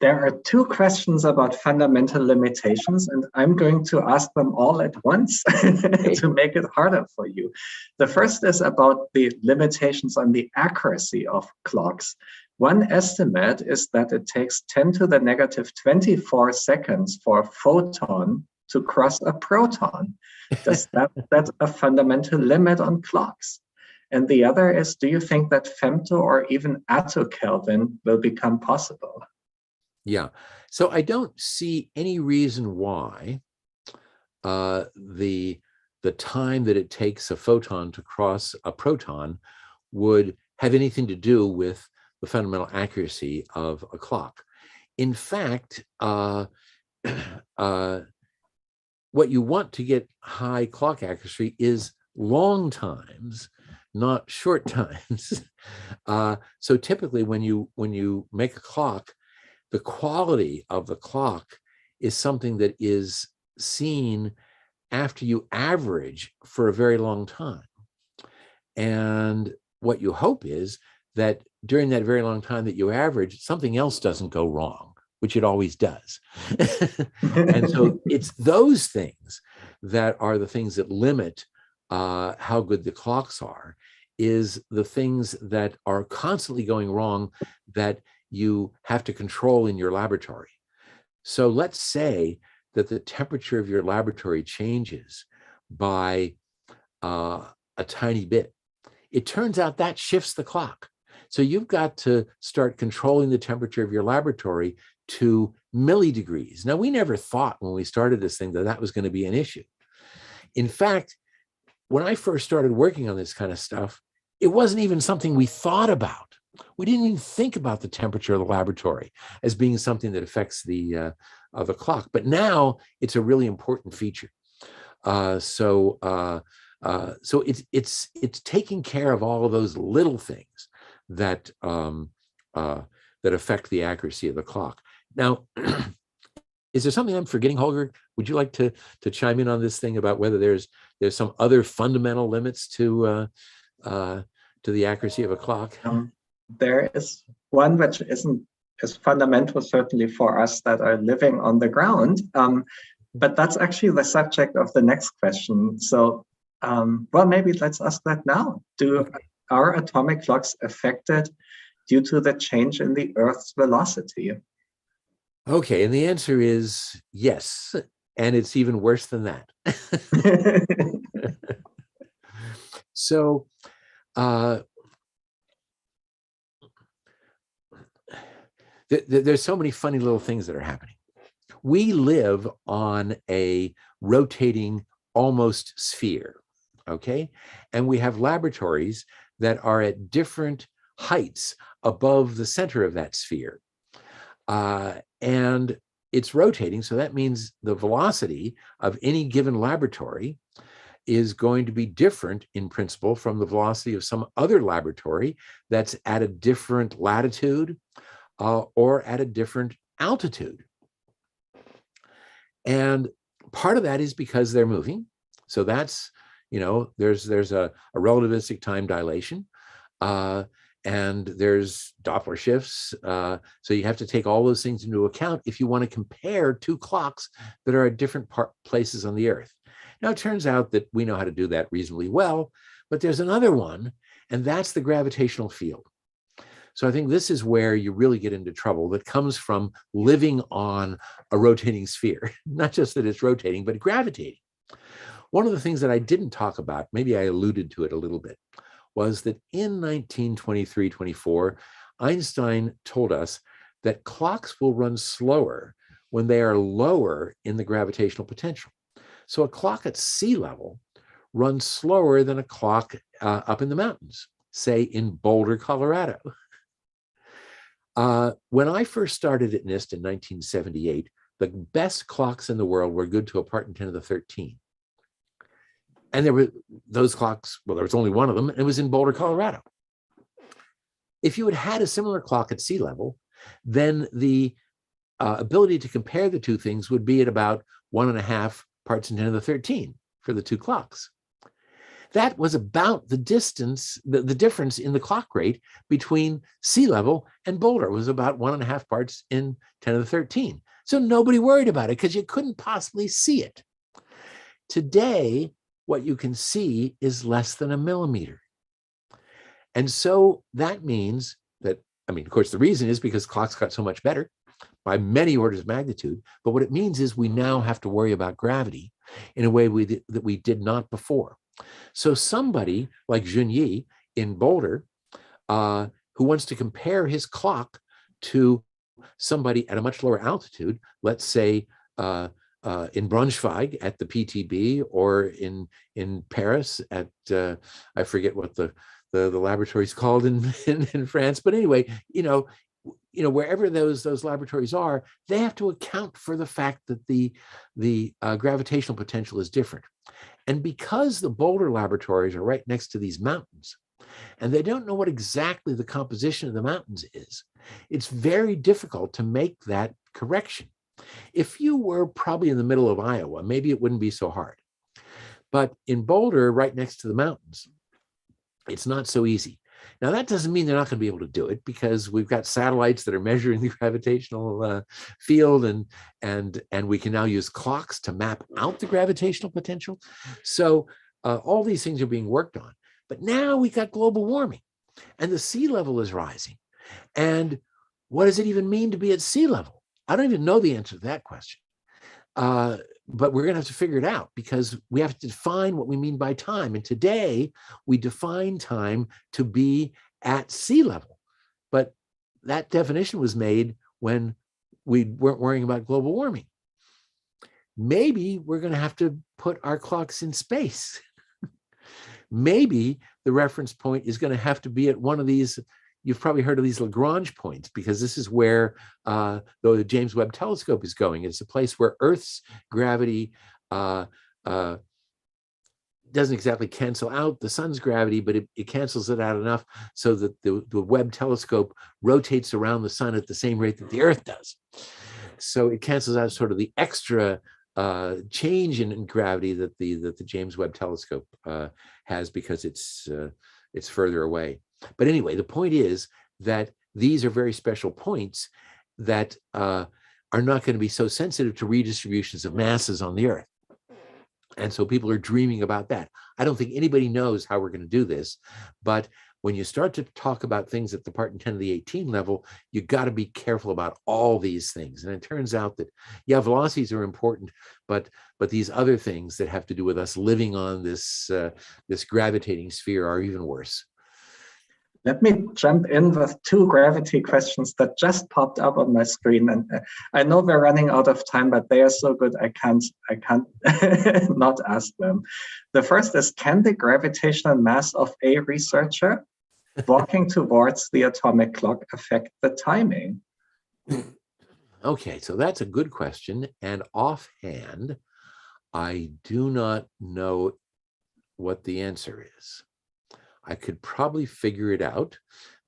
There are two questions about fundamental limitations, and I'm going to ask them all at once to make it harder for you. The first is about the limitations on the accuracy of clocks. One estimate is that it takes 10 to the negative 24 seconds for a photon to cross a proton. That's a fundamental limit on clocks. And the other is, do you think that femto or even attokelvin will become possible?
Yeah, so I don't see any reason why the time that it takes a photon to cross a proton would have anything to do with the fundamental accuracy of a clock. In fact, what you want to get high clock accuracy is long times, not short times. So typically when you make a clock, the quality of the clock is something that is seen after you average for a very long time. And what you hope is that during that very long time that you average, something else doesn't go wrong, which it always does. And so it's those things that are the things that limit how good the clocks are, is the things that are constantly going wrong that you have to control in your laboratory. So let's say that the temperature of your laboratory changes by a tiny bit. It turns out that shifts the clock. So you've got to start controlling the temperature of your laboratory to millidegrees. Now, we never thought when we started this thing that that was going to be an issue. In fact, when I first started working on this kind of stuff, it wasn't even something we thought about. We didn't even think about the temperature of the laboratory as being something that affects the clock. But now it's a really important feature. So it's taking care of all of those little things that that affect the accuracy of the clock. Now, is there something I'm forgetting, Holger? Would you like to chime in on this thing about whether there's some other fundamental limits to the accuracy of a clock?
There is one which isn't as fundamental, certainly for us that are living on the ground, but that's actually the subject of the next question. So, well, maybe let's ask that now. Are atomic clocks affected due to the change in the Earth's velocity?
Okay, and the answer is yes, and it's even worse than that. So, there's so many funny little things that are happening. We live on a rotating almost sphere, okay? And we have laboratories that are at different heights above the center of that sphere. And it's rotating, so that means the velocity of any given laboratory is going to be different in principle from the velocity of some other laboratory that's at a different latitude or at a different altitude. And part of that is because they're moving. So that's, there's a relativistic time dilation. And there's Doppler shifts. So you have to take all those things into account if you want to compare two clocks that are at different places on the Earth. Now, it turns out that we know how to do that reasonably well, but there's another one, and that's the gravitational field. So I think this is where you really get into trouble that comes from living on a rotating sphere. Not just that it's rotating, but gravitating. One of the things that I didn't talk about, maybe I alluded to it a little bit, was that in 1923-24, Einstein told us that clocks will run slower when they are lower in the gravitational potential. So a clock at sea level runs slower than a clock up in the mountains, say in Boulder, Colorado. When I first started at NIST in 1978, the best clocks in the world were good to a part in 10 to the 13. And there were those clocks, well, there was only one of them, and it was in Boulder, Colorado. If you had had a similar clock at sea level, then the ability to compare the two things would be at about 1.5 parts in 10 to the 13 for the two clocks. that was about the distance, the difference in the clock rate between sea level and Boulder was about 1.5 parts in 10 to the 13. So nobody worried about it because you couldn't possibly see it. Today, what you can see is less than a millimeter. And so that means that, I mean, of course, the reason is because clocks got so much better by many orders of magnitude. But what it means is we now have to worry about gravity in a way that we did not before. So somebody like Junyi in Boulder, who wants to compare his clock to somebody at a much lower altitude, let's say in Braunschweig at the PTB, or in Paris at I forget what the laboratory's called in France, but anyway, wherever those laboratories are, they have to account for the fact that the gravitational potential is different. And because the Boulder laboratories are right next to these mountains, and they don't know what exactly the composition of the mountains is, it's very difficult to make that correction. If you were probably in the middle of Iowa, maybe it wouldn't be so hard. But in Boulder, right next to the mountains, it's not so easy. Now, that doesn't mean they're not going to be able to do it, because we've got satellites that are measuring the gravitational field, and we can now use clocks to map out the gravitational potential. So all these things are being worked on. But now we got global warming, and the sea level is rising. And what does it even mean to be at sea level? I don't even know the answer to that question. But we're going to have to figure it out, because we have to define what we mean by time. And today we define time to be at sea level. But that definition was made when we weren't worrying about global warming. Maybe we're going to have to put our clocks in space. Maybe the reference point is going to have to be at one of these. You've probably heard of these Lagrange points, because this is where the James Webb Telescope is going. It's a place where Earth's gravity doesn't exactly cancel out the sun's gravity, but it cancels it out enough so that the Webb Telescope rotates around the sun at the same rate that the Earth does. So it cancels out sort of the extra change in gravity that the James Webb Telescope has, because it's further away. But anyway, the point is that these are very special points that are not going to be so sensitive to redistributions of masses on the Earth. And so people are dreaming about that. I don't think anybody knows how we're going to do this, but when you start to talk about things at the part in 10 to the 18 level, you got to be careful about all these things. And it turns out that, yeah, velocities are important, but these other things that have to do with us living on this gravitating sphere are even worse.
Let me jump in with two gravity questions that just popped up on my screen. And I know we're running out of time, but they are so good I can't not ask them. The first is, can the gravitational mass of a researcher walking towards the atomic clock affect the timing?
Okay, so that's a good question. And offhand, I do not know what the answer is. I could probably figure it out,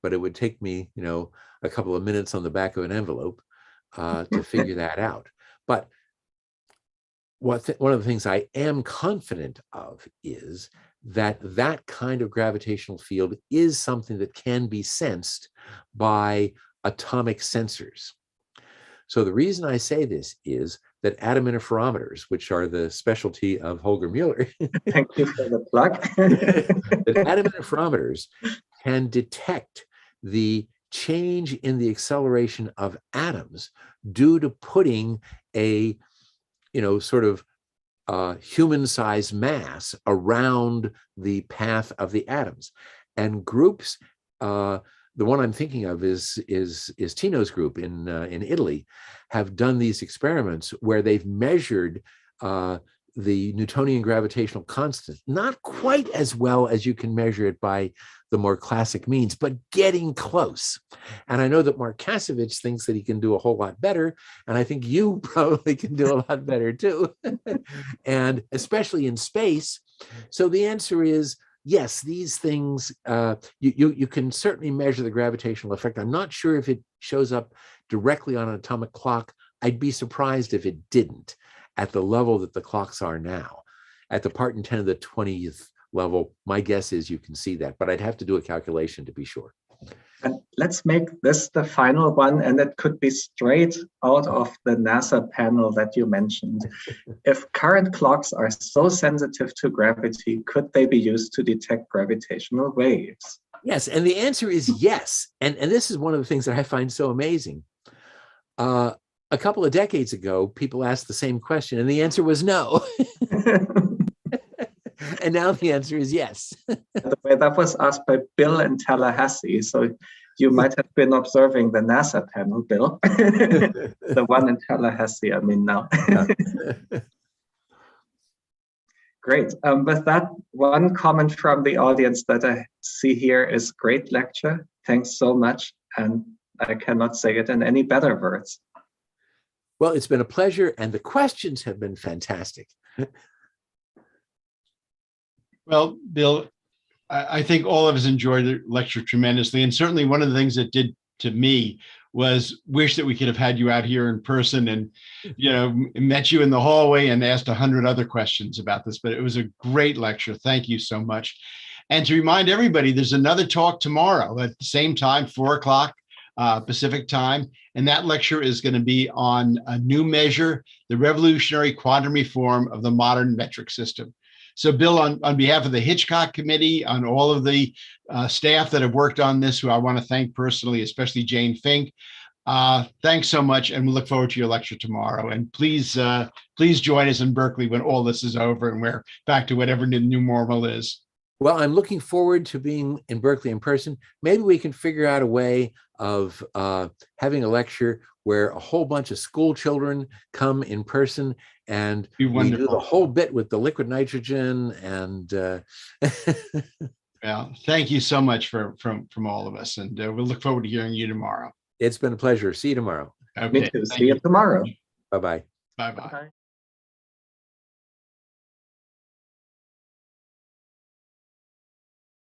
but it would take me, a couple of minutes on the back of an envelope to figure that out. But one of the things I am confident of is that kind of gravitational field is something that can be sensed by atomic sensors. So the reason I say this is that atom interferometers, which are the specialty of Holger Mueller,
thank you for the plug,
that atom interferometers can detect the change in the acceleration of atoms due to putting a, sort of human-sized mass around the path of the atoms. And groups, the one I'm thinking of is Tino's group in Italy, have done these experiments where they've measured the Newtonian gravitational constant, not quite as well as you can measure it by the more classic means, but getting close. And I know that Mark Kasevich thinks that he can do a whole lot better, and I think you probably can do a lot better too, and especially in space. So the answer is, yes, these things, you can certainly measure the gravitational effect. I'm not sure if it shows up directly on an atomic clock. I'd be surprised if it didn't at the level that the clocks are now. At the part in 10 to the 20th level, my guess is you can see that, but I'd have to do a calculation to be sure.
And let's make this the final one, and it could be straight out of the NASA panel that you mentioned. If current clocks are so sensitive to gravity, could they be used to detect gravitational waves?
Yes, and the answer is yes. And this is one of the things that I find so amazing. A couple of decades ago, people asked the same question, and the answer was no. And now the answer is yes.
By the way, that was asked by Bill in Tallahassee. So you might have been observing the NASA panel, Bill. The one in Tallahassee, I mean now. Great. With that, one comment from the audience that I see here is great lecture. Thanks so much. And I cannot say it in any better words.
Well, it's been a pleasure, and the questions have been fantastic.
Well, Bill, I think all of us enjoyed the lecture tremendously. And certainly one of the things it did to me was wish that we could have had you out here in person and, met you in the hallway and asked 100 other questions about this. But it was a great lecture. Thank you so much. And to remind everybody, there's another talk tomorrow at the same time, 4:00 Pacific time. And that lecture is going to be on a new measure, the revolutionary quantum reform of the modern metric system. So Bill, on behalf of the Hitchcock Committee, on all of the staff that have worked on this, who I want to thank personally, especially Jane Fink, thanks so much. And we look forward to your lecture tomorrow. And please join us in Berkeley when all this is over and we're back to whatever the new normal is.
Well, I'm looking forward to being in Berkeley in person. Maybe we can figure out a way of having a lecture where a whole bunch of school children come in person and we do the whole bit with the liquid nitrogen. And
well, thank you so much from all of us. And we'll look forward to hearing you tomorrow.
It's been a pleasure. See you tomorrow.
Okay. Me too. See you tomorrow.
Bye-bye.
Bye-bye.